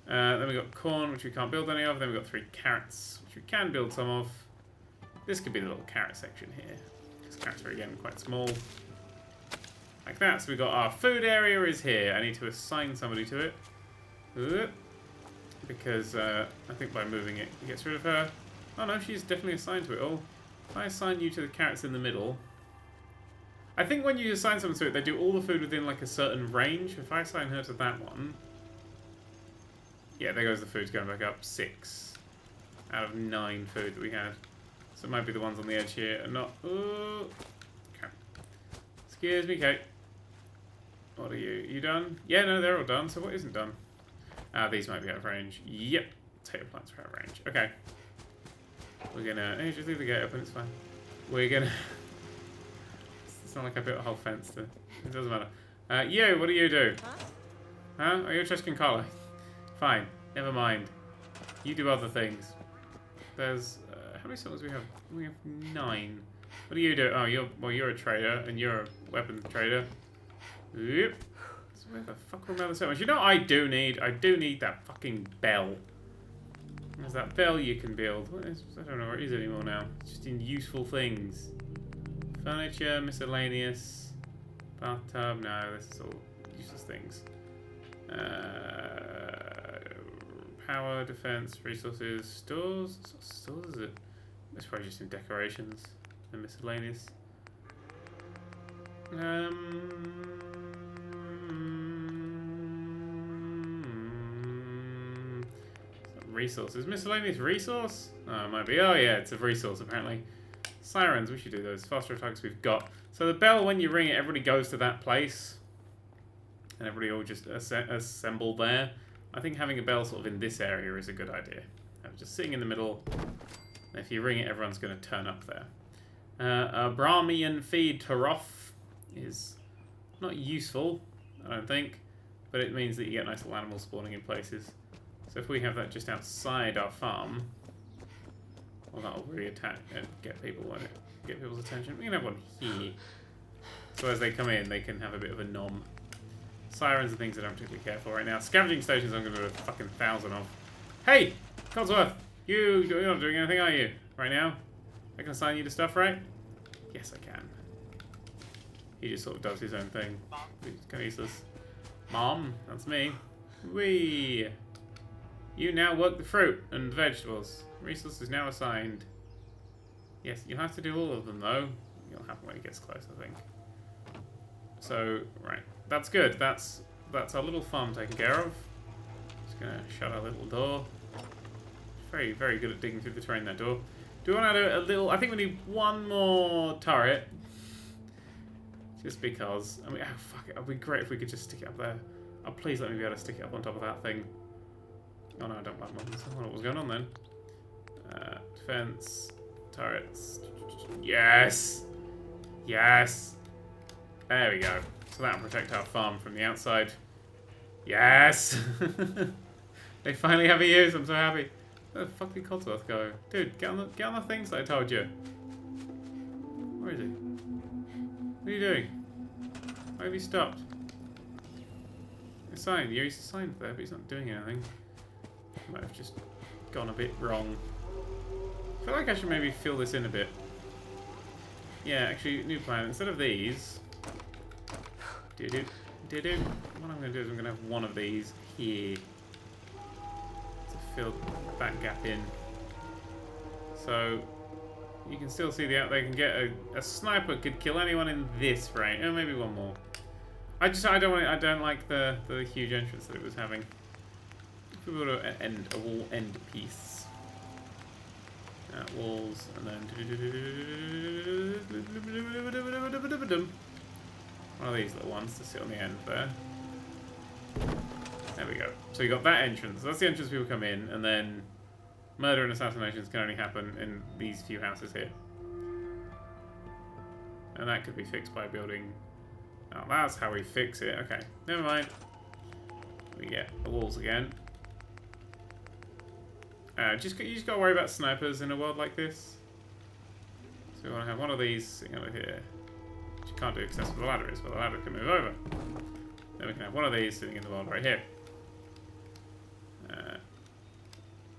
Then we got corn, which we can't build any of. Then we got 3 carrots, which we can build some of. This could be the little carrot section here, because carrots are again quite small. Like that. So we got our food area is here. I need to assign somebody to it. Because I think by moving it, it gets rid of her. Oh no, she's definitely assigned to it all. If I assign you to the carrots in the middle, I think when you assign someone to it, they do all the food within like a certain range. If I assign her to that one, yeah, there goes the food's going back up. 6 out of 9 food that we had. So it might be the ones on the edge here and not. Ooh. Okay. Excuse me, Kate. What are you? You done? Yeah, no, they're all done. So what isn't done? These might be out of range. Yep. Potato plants are out of range. Okay. We're gonna... Hey, just leave the gate open, it's fine. We're gonna... It's not like I built a whole fence to... It doesn't matter. You, what do you do? Huh? Are you a Tuscan collar? Fine. Never mind. You do other things. There's... how many songs do we have? We have 9. What do you do? Oh, you're a trader, and you're a weapons trader. Yep. Where the fuck are my so much? You know what I do need? I do need that fucking bell. There's that bell you can build. What is, I don't know where it is anymore now. It's just in useful things. Furniture, miscellaneous, bathtub. No, this is all useless things. Power, defense, resources, stores. What stores is it? It's probably just in decorations and miscellaneous. Resources. Miscellaneous resource? Oh, it might be. Oh, yeah, it's a resource, apparently. Sirens, we should do those. Faster attacks we've got. So the bell, when you ring it, everybody goes to that place. And everybody all just assemble there. I think having a bell sort of in this area is a good idea. Just sitting in the middle. And if you ring it, everyone's going to turn up there. A Brahmian feed Taroth is not useful, I don't think. But it means that you get nice little animals spawning in places. So if we have that just outside our farm, well, that'll really attack and get people, won't it? Get people's attention. We can have one here. So as they come in, they can have a bit of a nom. Sirens and things I don't particularly care for right now. Scavenging stations I'm going to do a fucking 1,000 of. Hey! Codsworth! You're not doing anything, are you? Right now? I can assign you to stuff, right? Yes, I can. He just sort of does his own thing. He's kind of useless. Mom, that's me. Wee! You now work the fruit and vegetables. Resource is now assigned. Yes, you have to do all of them, though. It'll happen when he gets close, I think. So, right. That's good. That's our little farm taken care of. Just gonna shut our little door. Very, very good at digging through the terrain, that door. Do we want to add a little... I think we need one more turret. Just because. I mean, oh, fuck it. It would be great if we could just stick it up there. Oh, please let me be able to stick it up on top of that thing. Oh, no, I don't like models. I don't know what was going on then. Defense. Turrets. Yes! Yes! There we go. So that'll protect our farm from the outside. Yes! They finally have a use. I'm so happy. Where the fuck did Codsworth go? Dude, get on the things that I told you. Where is he? What are you doing? Why have you stopped? It's signed. Yeah, he's signed there, but he's not doing anything. Might have just gone a bit wrong. I feel like I should maybe fill this in a bit. Yeah, actually, new plan. Instead of these... What I'm going to do is I'm going to have one of these here. To fill that gap in. So... You can still see they can get a sniper could kill anyone in this range. Oh, maybe one more. I don't like the huge entrance that it was having. If we were to end a wall end piece. Walls and then one of these little ones to sit on the end there. There we go. So you got that entrance. That's the entrance people come in, and then murder and assassinations can only happen in these few houses here. And that could be fixed by building... Oh, that's how we fix it. Okay, never mind. We get the walls again. You just gotta worry about snipers in a world like this. So we want to have one of these sitting over here. Which you can't do access where the ladder is, but the ladder can move over. Then we can have one of these sitting in the world right here.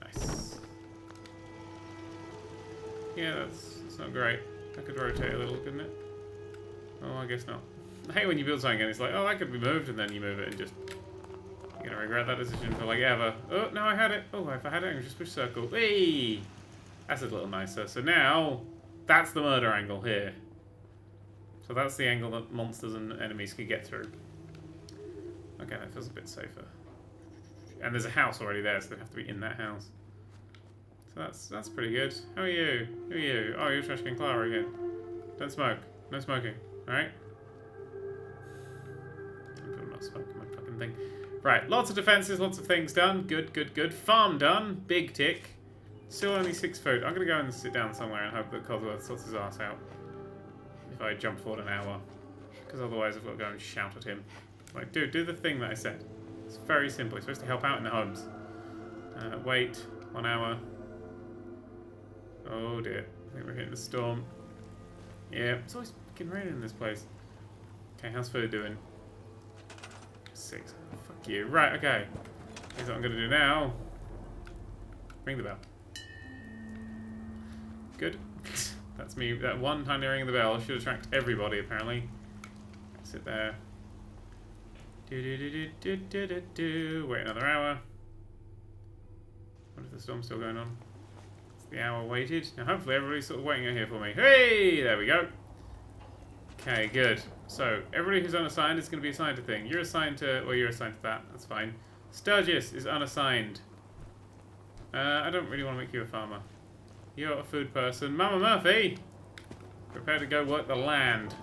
Nice. Yeah, that's not great. That could rotate a little, couldn't it? Oh, I guess not. I hate when you build something and it's like, oh, that could be moved, and then you move it and just... You're gonna regret that decision for like ever. Oh, no, I had it. Oh, if I had it, I could just push circle. Hey! That's a little nicer. So now, that's the murder angle here. So that's the angle that monsters and enemies can get through. Okay, that feels a bit safer. And there's a house already there, so they have to be in that house. So that's pretty good. How are you? Who are you? Oh, you're Trash Can Clara again. Don't smoke. No smoking. Alright? I'm not smoking my fucking thing. Right, lots of defenses, lots of things done. Good, good, good. Farm done. Big tick. Still only 6 food. I'm going to go and sit down somewhere and hope that Codsworth sorts his ass out. If I jump forward an hour. Because otherwise I've got to go and shout at him. Like, dude, do the thing that I said. It's very simple. You're supposed to help out in the homes. Wait. 1 hour. Oh dear. I think we're hitting the storm. Yeah, it's always fucking raining in this place. Okay, how's food doing? 6. Fuck you. Right, okay. Here's what I'm going to do now. Ring the bell. Good. That's me. That one tiny ring of the bell should attract everybody, apparently. Sit there. Wait another hour. What if the storm's still going on? It's the hour waited. Now hopefully everybody's sort of waiting out here for me. Hey! There we go. Okay, good. So, everybody who's unassigned is going to be assigned to thing. You're assigned to... Well, you're assigned to that. That's fine. Sturgis is unassigned. I don't really want to make you a farmer. You're a food person. Mama Murphy! Prepare to go work the land.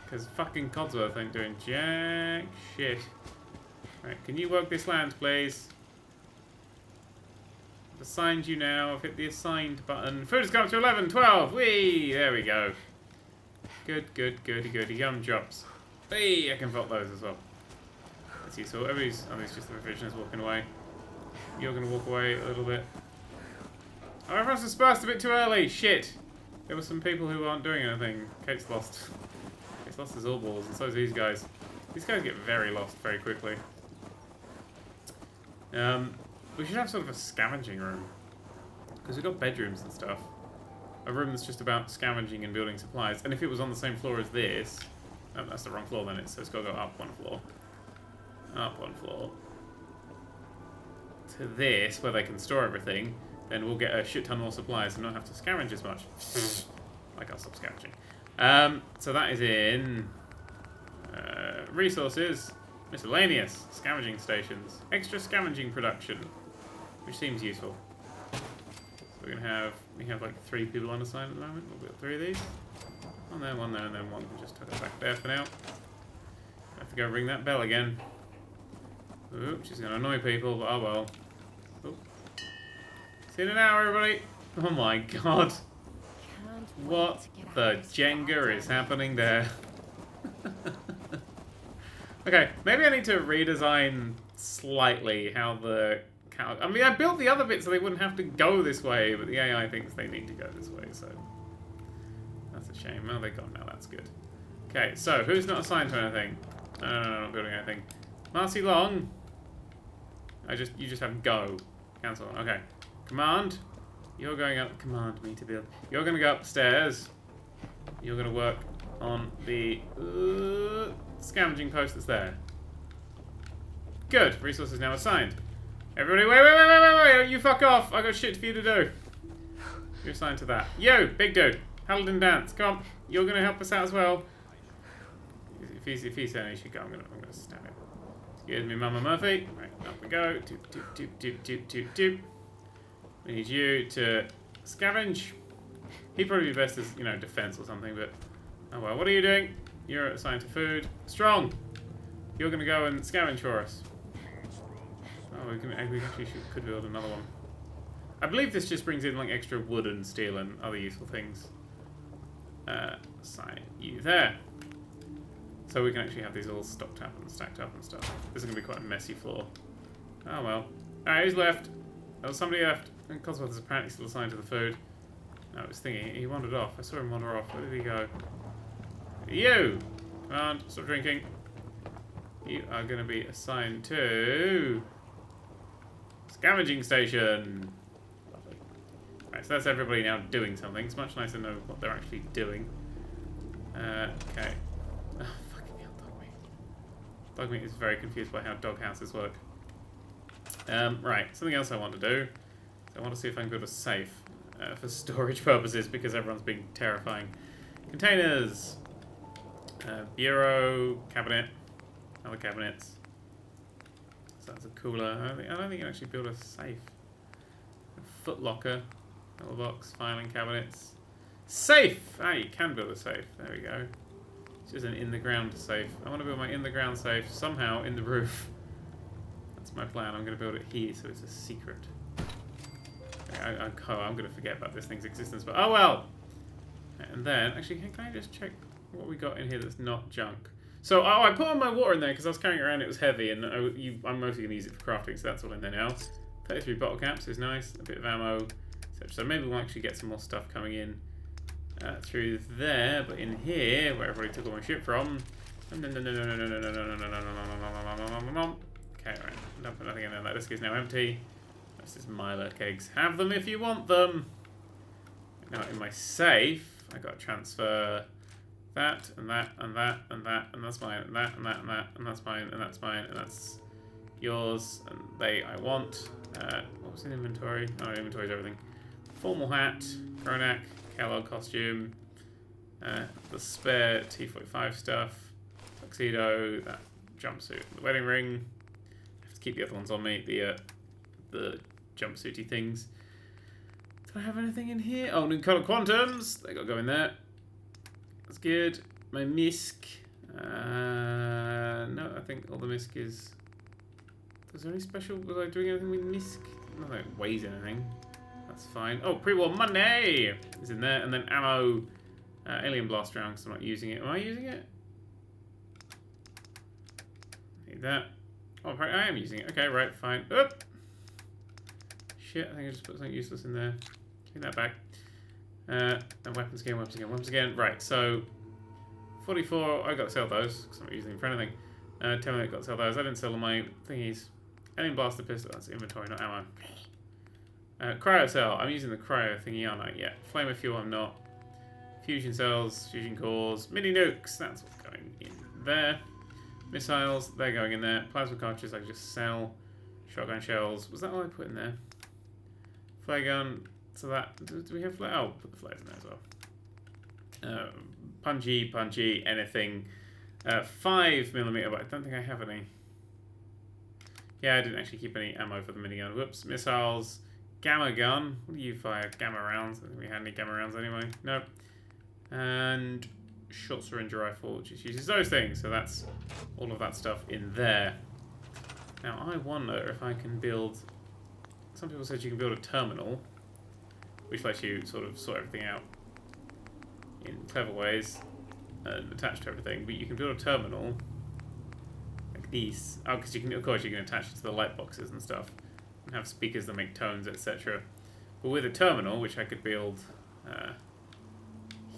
Because fucking Codsworth ain't doing jack shit. Right, can you work this land, please? I've assigned you now. I've hit the assigned button. Food has gone up to 11, 12. Whee! There we go. Good, good, goody, goody. Yum drops. Hey, I can vault those as well. That's useful. Everybody's... Oh, it's just the revisionist walking away. You're going to walk away a little bit. Oh, everyone's dispersed a bit too early. Shit. There were some people who aren't doing anything. Kate's lost. He's lost his all balls, and so do these guys. These guys get very lost very quickly. We should have sort of a scavenging room. Because we've got bedrooms and stuff. A room that's just about scavenging and building supplies. And if it was on the same floor as this... Oh, that's the wrong floor then, so it's got to go up one floor. Up one floor. To this, where they can store everything. Then we'll get a shit ton more supplies and not have to scavenge as much. Like, I'll stop scavenging. So that is in... resources. Miscellaneous. Scavenging stations. Extra scavenging production. Which seems useful. So we're gonna have... We have like 3 people on assignment at the moment. We'll build 3 of these. One there, and then one. We'll just tuck it back there for now. I have to go ring that bell again. Ooh, she's gonna annoy people, but oh well. Ooh. See you now, everybody. Oh my god. What the Jenga is happening there? Okay, maybe I need to redesign slightly how the... I mean, I built the other bit so they wouldn't have to go this way, but the AI thinks they need to go this way, so... That's a shame. Oh, they're gone now. That's good. Okay, so who's not assigned to anything? No, not building anything. Marcy Long. You just have go. Cancel. Okay. Command. You're going up. Command me to build. You're going to go upstairs. You're going to work on the scavenging post that's there. Good. Resources now assigned. Everybody, wait. You fuck off. I got shit for you to do. You're assigned to that. Yo, big dude. Paladin dance. Come on. You're going to help us out as well. If he's saying he should go, I'm gonna stab him. Excuse me, Mama Murphy. Right, up we go. Doop. We need you to scavenge. He'd probably be best as, you know, defense or something, but... Oh well, what are you doing? You're assigned to food. Strong! You're gonna go and scavenge for us. Oh, we actually could build another one. I believe this just brings in, like, extra wood and steel and other useful things. Assign you there. So we can actually have these all stocked up and stacked up and stuff. This is going to be quite a messy floor. Oh well. Alright, who's left? Oh, somebody left. And Cosworth is apparently still assigned to the food. No, I was thinking, he wandered off. I saw him wander off. Where did he go? You! Come on, stop drinking. You are going to be assigned to... Scavenging station! Lovely. Alright, so that's everybody now doing something. It's much nicer to know what they're actually doing. Okay. Oh, fucking hell, Dogmeat. Dogmeat is very confused by how doghouses work. Right, something else I want to do. I want to see if I can build a safe for storage purposes because everyone's being terrifying. Containers. Bureau, cabinet, other cabinets. So that's a cooler. I don't think you can actually build a safe. A foot locker, little box, filing cabinets. Safe! Ah, you can build a safe. There we go. It's just an in-the-ground safe. I want to build my in-the-ground safe somehow in the roof. That's my plan. I'm going to build it here so it's a secret. Okay, I'm going to forget about this thing's existence, but oh well! And then, actually, can I just check what we got in here that's not junk? So, I put on my water in there because I was carrying it around, it was heavy, and I'm mostly going to use it for crafting, so that's all in there now. 33 bottle caps is nice, a bit of ammo, etc. So maybe we'll actually get some more stuff coming in through there, but in here, where everybody took all my shit from... Okay, right, don't put nothing in there. That disc is now empty. This is Myla kegs. Have them if you want them! Now, in my safe, I got to transfer... that, and that, and that, and that, and that's mine, and that, and that, and that, and that's mine, and that's mine, and that's yours, and they I want. What was in inventory? Oh, inventory is everything. Formal hat, Kronak, Kellogg costume, the spare T45 stuff, tuxedo, that jumpsuit, the wedding ring. I have to keep the other ones on me, the jumpsuity things. Did I have anything in here? Oh, new colour quantums, they got to go in there. That's good. My misc. No, I think all the misc is... Was there any special... Was I doing anything with misc? Not that it weighs anything. That's fine. Oh, pre-war Monday is in there. And then ammo. Alien blast round because I'm not using it. Am I using it? Need that. Oh, I am using it. Okay, right, fine. Oop! Shit, I think I just put something useless in there. Take that back. And weapons again. Right, so 44, I got to sell those because I'm not using them for anything. 10 minutes, got to sell those. I didn't sell all my thingies. Alien blaster pistol, that's inventory, not ammo. Cryo cell, I'm using the cryo thingy, aren't I? Yeah. Flamer fuel, I'm not. Fusion cells, fusion cores, mini nukes, that's what's going in there. Missiles, they're going in there. Plasma cartridges, I can just sell. Shotgun shells, was that all I put in there? Flare gun, so that, do we have flare? Oh, put the flares in there as well. Punchy, anything. 5mm, but I don't think I have any. Yeah, I didn't actually keep any ammo for the minigun. Whoops. Missiles. Gamma gun. What do you fire? Gamma rounds. I think we had any gamma rounds anyway. Nope. And short syringe rifle, which just uses those things. So that's all of that stuff in there. Now, I wonder if I can build... Some people said you can build a terminal, which lets you sort of sort everything out in clever ways and attach to everything. But you can build a terminal like these. Oh, because you can, of course, you can attach it to the light boxes and stuff, and have speakers that make tones, etc. But with a terminal, which I could build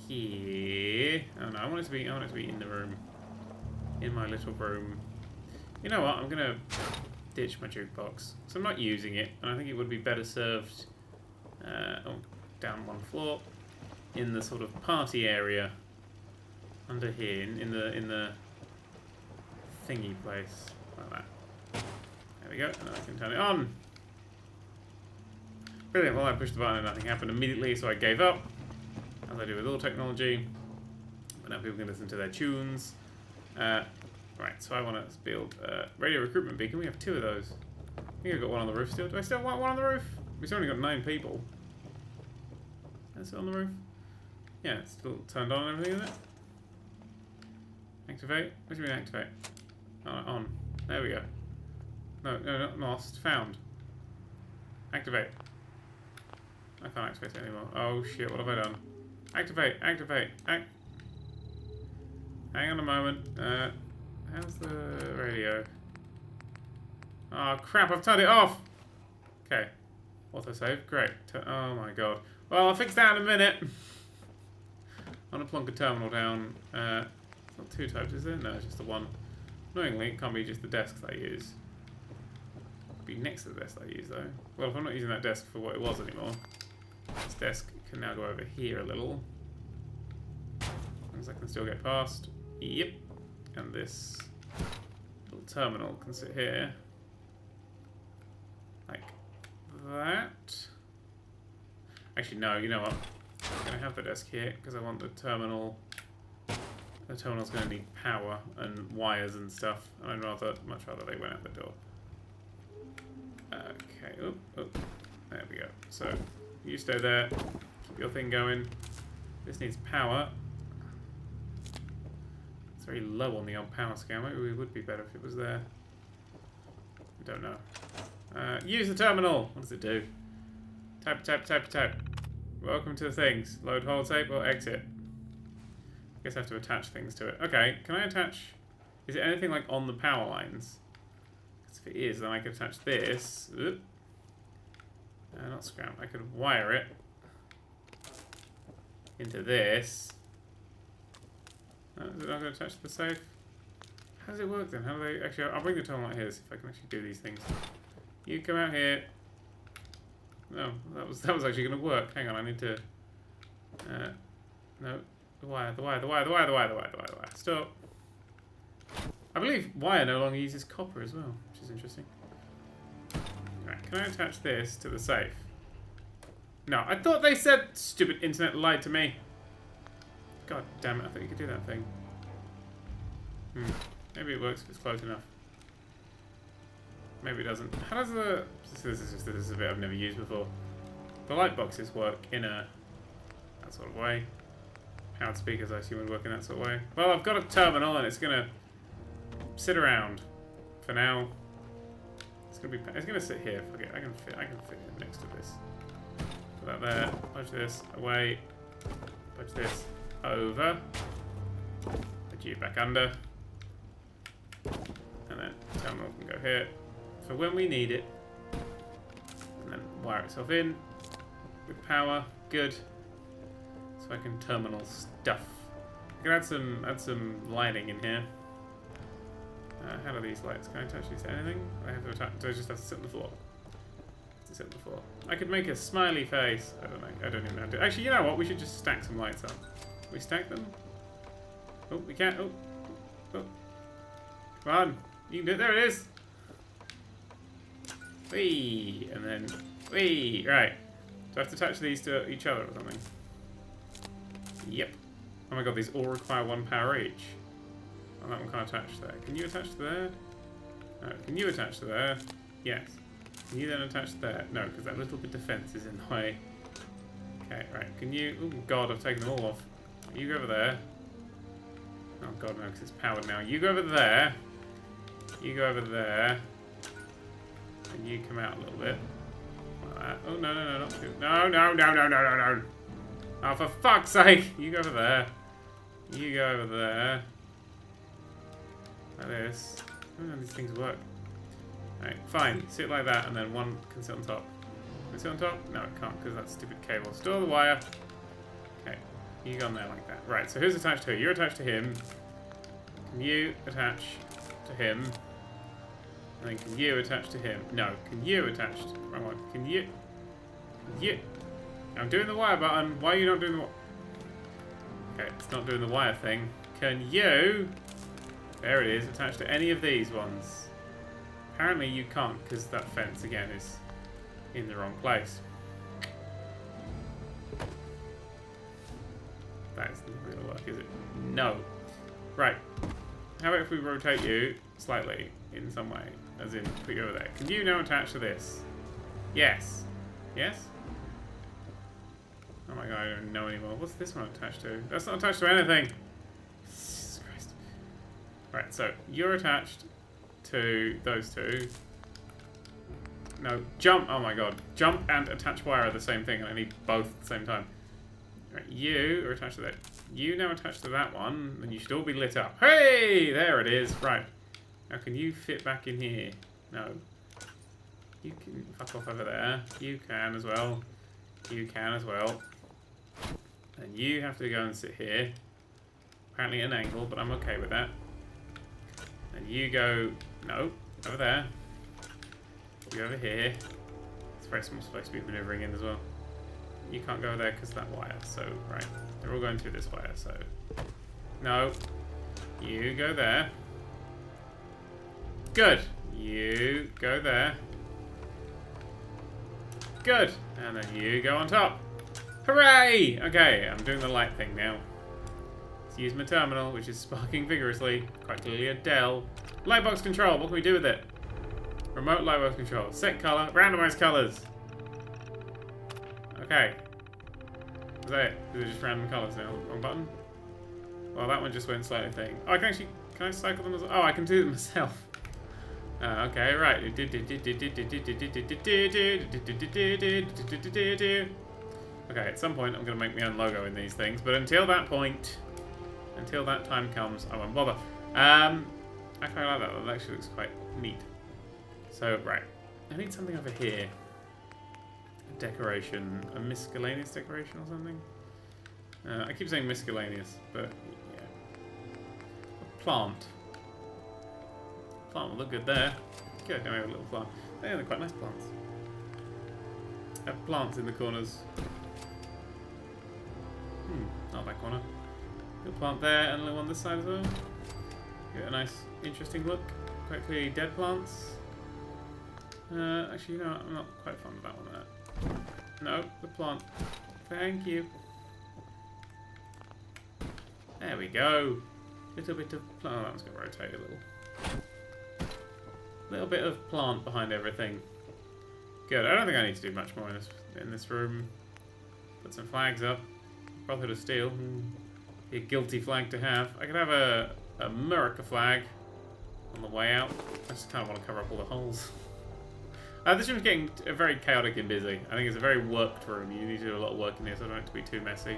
here. Oh no, I want it to be in the room, in my little room. You know what? I'm gonna ditch my jukebox, so I'm not using it, and I think it would be better served down one floor in the sort of party area under here, in the thingy place, like that. There we go, and then I can turn it on. Brilliant. Well, I pushed the button and nothing happened immediately, so I gave up, as I do with all technology. But now people can listen to their tunes. Right, so I want to build a radio recruitment beacon. We have 2 of those. I think I've got one on the roof still. Do I still want one on the roof? We've only got 9 people. Is it on the roof? Yeah, it's still turned on and everything, isn't it? Activate? What do you mean activate? On. There we go. No, not lost. Found. Activate. I can't activate it anymore. Oh shit, what have I done? Activate, activate, hang on a moment. How's the radio? Oh crap, I've turned it off! Okay. Autosave, great. Oh my god. Well, I'll fix that in a minute. I'm gonna plonk a terminal down. It's not 2 types, is there? No, it's just the one. Annoyingly, it can't be just the desks I use. It'd be next to the desk I use, though. Well, if I'm not using that desk for what it was anymore, this desk can now go over here a little. As long as I can still get past. Yep. And this little terminal can sit here. Like that. Actually, no, you know what? I'm going to have the desk here because I want the terminal. The terminal's going to need power and wires and stuff. And I'd much rather they went out the door. Okay, oop. There we go. So, you stay there. Keep your thing going. This needs power. It's very low on the old power scale. Maybe it would be better if it was there. I don't know. Use the terminal! What does it do? Tap, tap, tap, tap. Welcome to the things. Load whole tape or exit. I guess I have to attach things to it. Okay, can I attach... Is it anything like on the power lines? Because if it is, then I could attach this. Not scrap. I could wire it into this. Is it not going to attach to the safe? How does it work then? How do they... Actually, I'll bring the terminal out here, see if I can actually do these things. You come out here. No, that was actually going to work. Hang on, I need to... no. The wire. Stop. I believe wire no longer uses copper as well, which is interesting. Right, can I attach this to the safe? No, I thought they said... Stupid internet lied to me. God damn it, I thought you could do that thing. Maybe it works if it's close enough. Maybe it doesn't. How does the... This is a bit I've never used before. The light boxes work in that sort of way. Powered speakers, I assume, would work in that sort of way. Well, I've got a terminal and it's going to sit around for now. It's going to sit here. Fuck it. I can fit it next to this. Put that there. Punch this away. Punch this over. Put you back under. And then the terminal can go here for when we need it. And then wire itself in with power. Good. So I can terminal stuff. We can add some lighting in here. How do these lights? Can I touch these? Anything? Do I just have to sit on the floor? To sit on the floor. I could make a smiley face. I don't know. I don't even know how to. Actually, you know what? We should just stack some lights up. We stack them. Oh, we can't. Oh, oh. Come on. You can do it. There it is. Whee! And then whee! Right. Do I have to touch these to each other or something? Yep. Oh my god, these all require 1 power each. Oh, that one can't attach there. Can you attach to there? No. Can you attach to there? Yes. Can you then attach to there? No, because that little bit of fence is in the way. Okay, right. Can you... Oh god, I've taken them all off. You go over there. Oh god, no, because it's powered now. You go over there. You go over there. And you come out a little bit. Like that. Oh, no, no, no, not too... No, no, no, no, no, no, no. Oh, for fuck's sake! You go over there. You go over there. Like this. I don't know how these things work. Right, fine. Sit like that, and then one can sit on top. Can it sit on top? No, it can't, because that's stupid cable. Store the wire. Okay. You go on there like that. Right, so who's attached to who? You're attached to him. Can you attach to him? And then can you attach to him? No. Can you attach to... Wrong one. Can you... Can you... I'm doing the wire button. Why are you not doing the... Okay, it's not doing the wire thing. Can you... There it is. Attach to any of these ones. Apparently you can't, because that fence, again, is in the wrong place. That isn't going to work, is it? No. Right. How about if we rotate you slightly in some way? As in, put you over there. Can you now attach to this? Yes. Yes? Oh my god, I don't know anymore. What's this one attached to? That's not attached to anything! Jesus Christ. Right, so you're attached to those two. No, jump! Oh my god. Jump and attach wire are the same thing, and I need both at the same time. Right, you are attached to that. You now attached to that one, and you should all be lit up. Hey! There it is. Right. Now, can you fit back in here? No. You can fuck off over there. You can as well. You can as well. And you have to go and sit here. Apparently at an angle, but I'm okay with that. And you go... No. Over there. You go over here. It's a very small space to be maneuvering in as well. You can't go there because of that wire, so... Right. They're all going through this wire, so... No. You go there. Good. You go there. Good. And then you go on top. Hooray! Okay, I'm doing the light thing now. Let's use my terminal, which is sparking vigorously. Quite clearly a Dell. Lightbox control, what can we do with it? Remote lightbox control. Set color. Randomize colors. Okay. Is that it? Is it just random colors now? Wrong button? Well, that one just went slightly thing. Oh, I can actually... Can I cycle them as well? Oh, I can do them myself. Okay, right. Okay, at some point I'm going to make my own logo in these things, but until that point, until that time comes, I won't bother. I quite like that. That actually looks quite neat. So, right. I need something over here. A decoration. A miscellaneous decoration or something? I keep saying miscellaneous, but yeah. A plant. Plant will look good there. Good, now we have a little plant. Yeah, they're quite nice plants. Have plants in the corners. Not that corner. Little plant there and a little on this side as well. Get a nice, interesting look. Quite clearly dead plants. Actually, no, I'm not quite fond of that one. No, the plant. Thank you. There we go. Little bit of plant. Oh, that one's going to rotate a little. Little bit of plant behind everything. Good. I don't think I need to do much more in this room. Put some flags up. Brotherhood of Steel. Be a guilty flag to have. I could have a America flag on the way out. I just kind of want to cover up all the holes. This room's getting very chaotic and busy. I think it's a very worked room. You need to do a lot of work in here, so I don't want it to be too messy.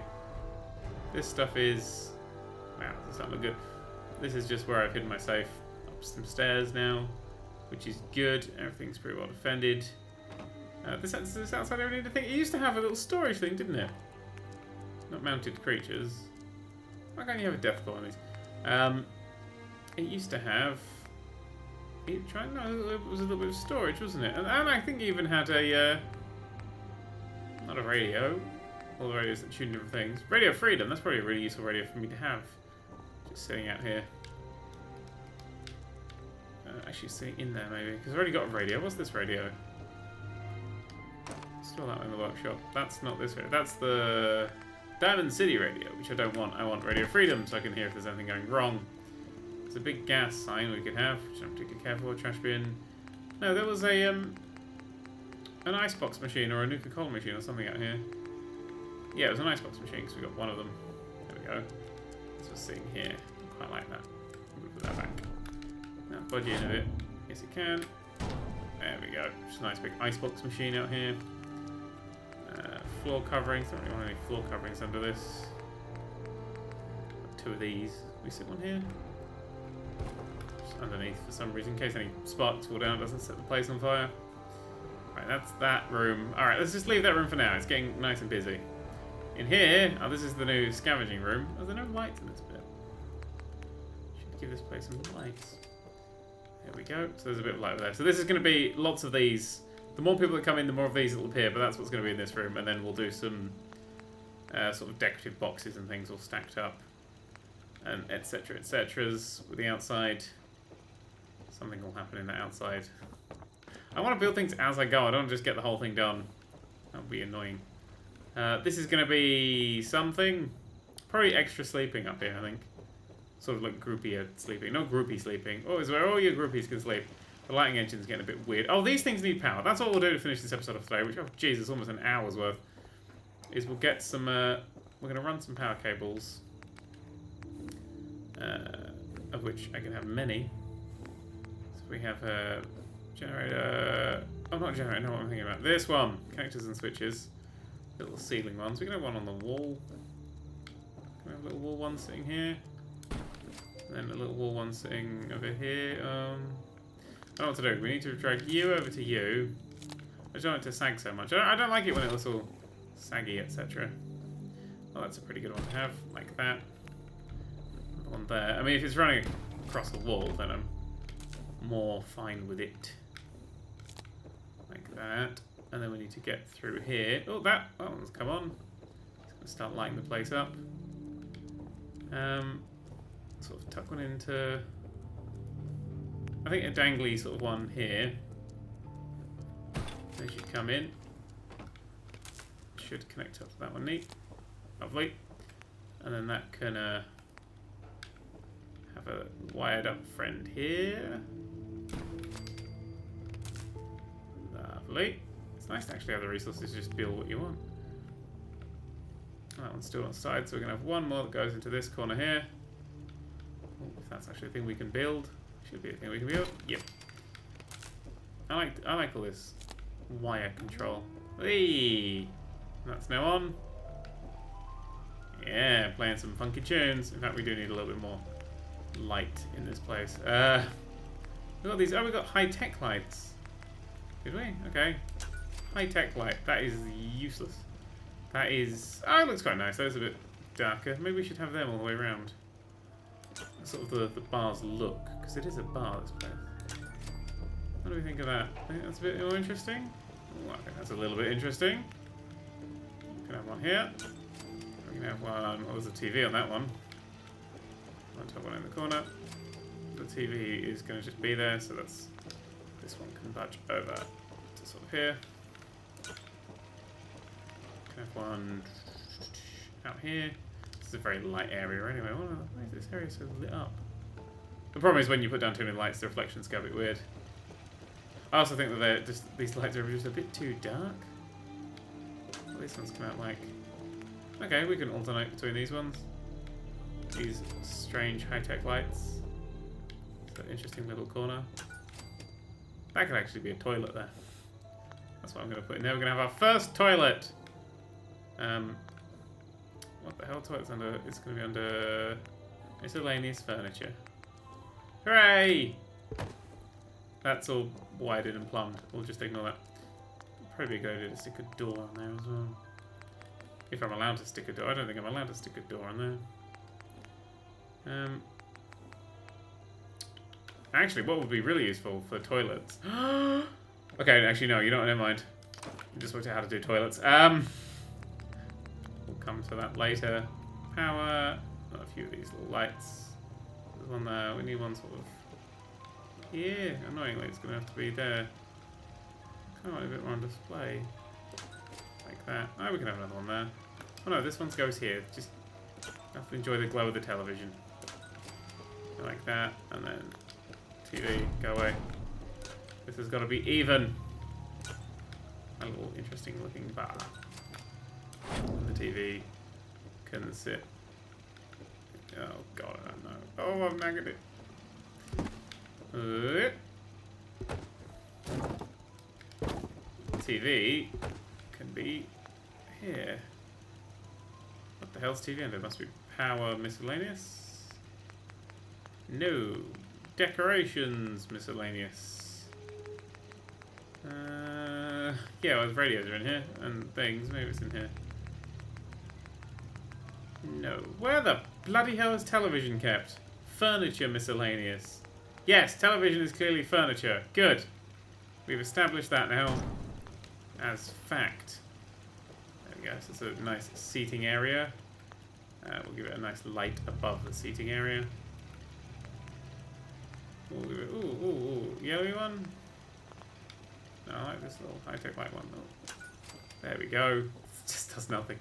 This stuff is... Wow, does that look good? This is just where I've hidden my safe. Up some stairs now, which is good. Everything's pretty well defended. This outside area, I think it used to have a little storage thing, didn't it? Not mounted creatures. Why can't you have a death claw on these? It used to have... it was a little bit of storage, wasn't it? And I think it even had a... not a radio. All the radios that tune different things. Radio Freedom, that's probably a really useful radio for me to have. Just sitting out here. Actually sitting in there maybe, because I've already got a radio. What's this radio? Still that one in the workshop. That's not this radio. That's the Diamond City radio, which I don't want. I want Radio Freedom so I can hear if there's anything going wrong. There's a big gas sign we could have, which I'm particularly careful with. Trash bin. No, there was a an icebox machine or a Nuka-Cola machine or something out here. Yeah, it was an icebox machine because we got one of them. There we go. That's what's sitting here. I quite like that. We'll put that back. Now, budge in a bit. Yes, it can. There we go. Just a nice big icebox machine out here. Floor coverings. Don't really want any floor coverings under this. Got 2 of these. We sit one here. Just underneath for some reason, in case any sparks fall down, doesn't set the place on fire. Right, that's that room. Alright, let's just leave that room for now. It's getting nice and busy. In here, oh, this is the new scavenging room. Oh, there are no lights in this bit. Should give this place some lights. There we go. So there's a bit of light there. So this is going to be lots of these. The more people that come in, the more of these will appear, but that's what's going to be in this room. And then we'll do some sort of decorative boxes and things all stacked up. And etc. etceteras with the outside. Something will happen in the outside. I want to build things as I go. I don't just get the whole thing done. That would be annoying. This is going to be something. Probably extra sleeping up here, I think. Sort of like groupier sleeping. Not groupie sleeping. Oh, is where all your groupies can sleep. The lighting engine's getting a bit weird. Oh, these things need power. That's what we'll do to finish this episode off today, which, oh, Jesus, almost an hour's worth. Is we'll get some, we're going to run some power cables. Of which I can have many. So we have a generator. Oh, not a generator, no, what I'm thinking about. This one. Connectors and switches. Little ceiling ones. We can have one on the wall. Can we have a little wall one sitting here? And then a little wall one sitting over here. I don't know what to do. We need to drag you over to you. I don't want it to sag so much. I don't like it when it looks all saggy, etc. Well, that's a pretty good one to have, like that. Another one there. I mean, if it's running across the wall, then I'm more fine with it. Like that. And then we need to get through here. Oh, that one's come on. It's going to start lighting the place up. Sort of tuck one into... I think a dangly sort of one here. They should come in. Should connect up to that one neat. Lovely. And then that can have a wired up friend here. Lovely. It's nice to actually have the resources to just build what you want. That one's still on the side, so we're going to have one more that goes into this corner here. Oh, if that's actually a thing we can build. Should be a thing we can build. Yep. I like all this wire control. Hey, that's now on. Yeah, playing some funky tunes. In fact, we do need a little bit more light in this place. We got these. Oh, we got high-tech lights. Did we? Okay. High-tech light. That is useless. That is... Oh, it looks quite nice. That is a bit darker. Maybe we should have them all the way around. Sort of the bar's look. Because it is a bar, this place. What do we think of that? I think that's a bit more interesting. Ooh, I think that's a little bit interesting. We can have one here. We can have one... Oh, there's a TV on that one. I'll have one in the corner. The TV is going to just be there, so that's... This one can budge over to sort of here. Can have one out here. This is a very light area anyway. Why is this area so lit up? The problem is when you put down too many lights, the reflections get a bit weird. I also think that they're just these lights are just a bit too dark. Well, these ones come out like... Okay, we can alternate between these ones. These strange high-tech lights. It's an interesting little corner. That could actually be a toilet there. That's what I'm going to put in there. We're going to have our first toilet. What the hell toilet's under? It's going to be under miscellaneous furniture. Hooray! That's all wired and plumbed. We'll just ignore that. Probably a good idea to stick a door on there as well. If I'm allowed to stick a door. I don't think I'm allowed to stick a door on there. Actually, what would be really useful for toilets? Okay, actually no, you know what, never mind. I just worked out how to do toilets. We'll come to that later. Power, got a few of these little lights. There's one there, we need one sort of here. Annoyingly, it's going to have to be there. Kind of want a bit more on display. Like that. Oh, we can have another one there. Oh no, this one goes here. Just have to enjoy the glow of the television. Like that, and then TV, go away. This has got to be even. A little interesting looking bar. And the TV can sit. Oh god, I don't know. Oh, I'm negative. TV can be here. What the hell's TV under? It must be power miscellaneous. No. Decorations miscellaneous. Yeah, well, the radios are in here and things. Maybe it's in here. No. Where the bloody hell is television kept? Furniture miscellaneous. Yes, television is clearly furniture. Good. We've established that now as fact. There we go. So it's a nice seating area. We'll give it a nice light above the seating area. We'll give it, ooh, yellowy one. No, I like this little high-tech light one. Oh. There we go. It just does nothing.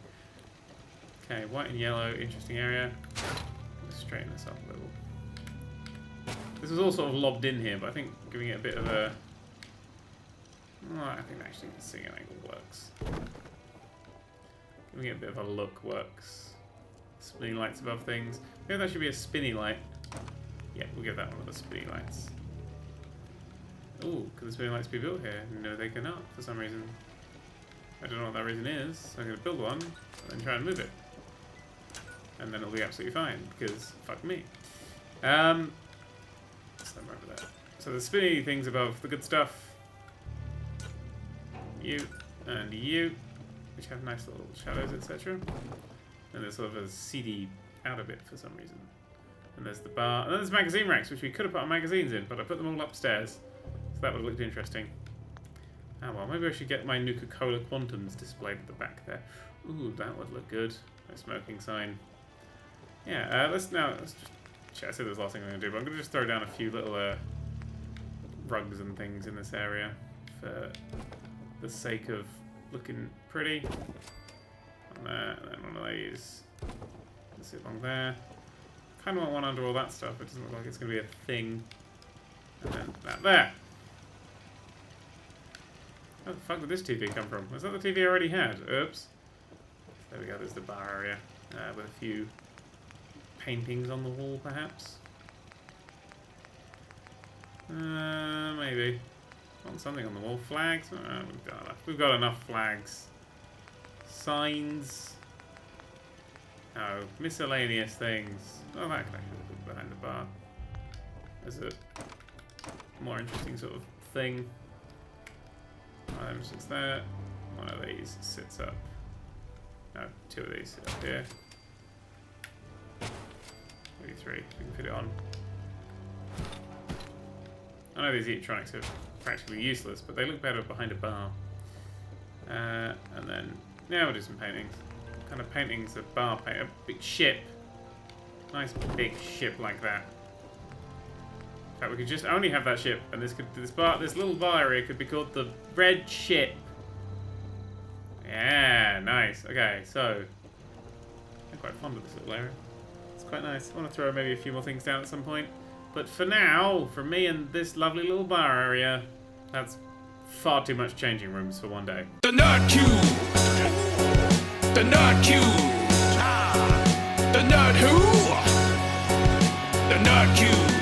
Okay, white and yellow, interesting area. Let's straighten this up a little. This was all sort of lobbed in here, but I think giving it a bit of a... Oh, I think actually the singing angle works. Giving it a bit of a look works. Spinning lights above things. Maybe that should be a spinny light. Yeah, we'll give that one of the spinny lights. Ooh, can the spinny lights be built here? No, they cannot for some reason. I don't know what that reason is, so I'm going to build one and then try and move it. And then it'll be absolutely fine, because fuck me. So the spinny things above the good stuff. You and you, which have nice little shadows, etc. And there's sort of a seedy outer bit for some reason. And there's the bar. And then there's magazine racks, which we could have put our magazines in, but I put them all upstairs. So that would have looked interesting. Ah well, maybe I should get my Nuka-Cola Quantums displayed at the back there. Ooh, that would look good. No smoking sign. Yeah, let's just check. I said this last thing I'm going to do, but I'm going to just throw down a few little rugs and things in this area for the sake of looking pretty. On there, and then one of these. Let's sit along there. Kind of want one under all that stuff. It doesn't look like it's going to be a thing. And then that there. Where the fuck did this TV come from? Was that the TV I already had? Oops. There we go. There's the bar area with a few paintings on the wall, perhaps. Maybe. Want something on the wall. Flags? We've got enough. We've got enough flags. Signs. Oh, miscellaneous things. Oh, that can actually look behind the bar. There's a more interesting sort of thing. One of them sits there. One of these sits up. No, two of these sit up here. Maybe three. We can fit it on. I know these electronics are practically useless, but they look better behind a bar. And then, yeah, we'll do some paintings. What kind of paintings? A bar paint, a big ship. Nice big ship like that. In fact, we could just only have that ship, and this little bar area could be called the Red Ship. Yeah, nice. Okay, so I'm quite fond of this little area. It's quite nice. I want to throw maybe a few more things down at some point. But for now, for me and this lovely little bar area, that's far too much changing rooms for one day. The Nerd3! The Nerd3! The Nerd who? The Nerd3!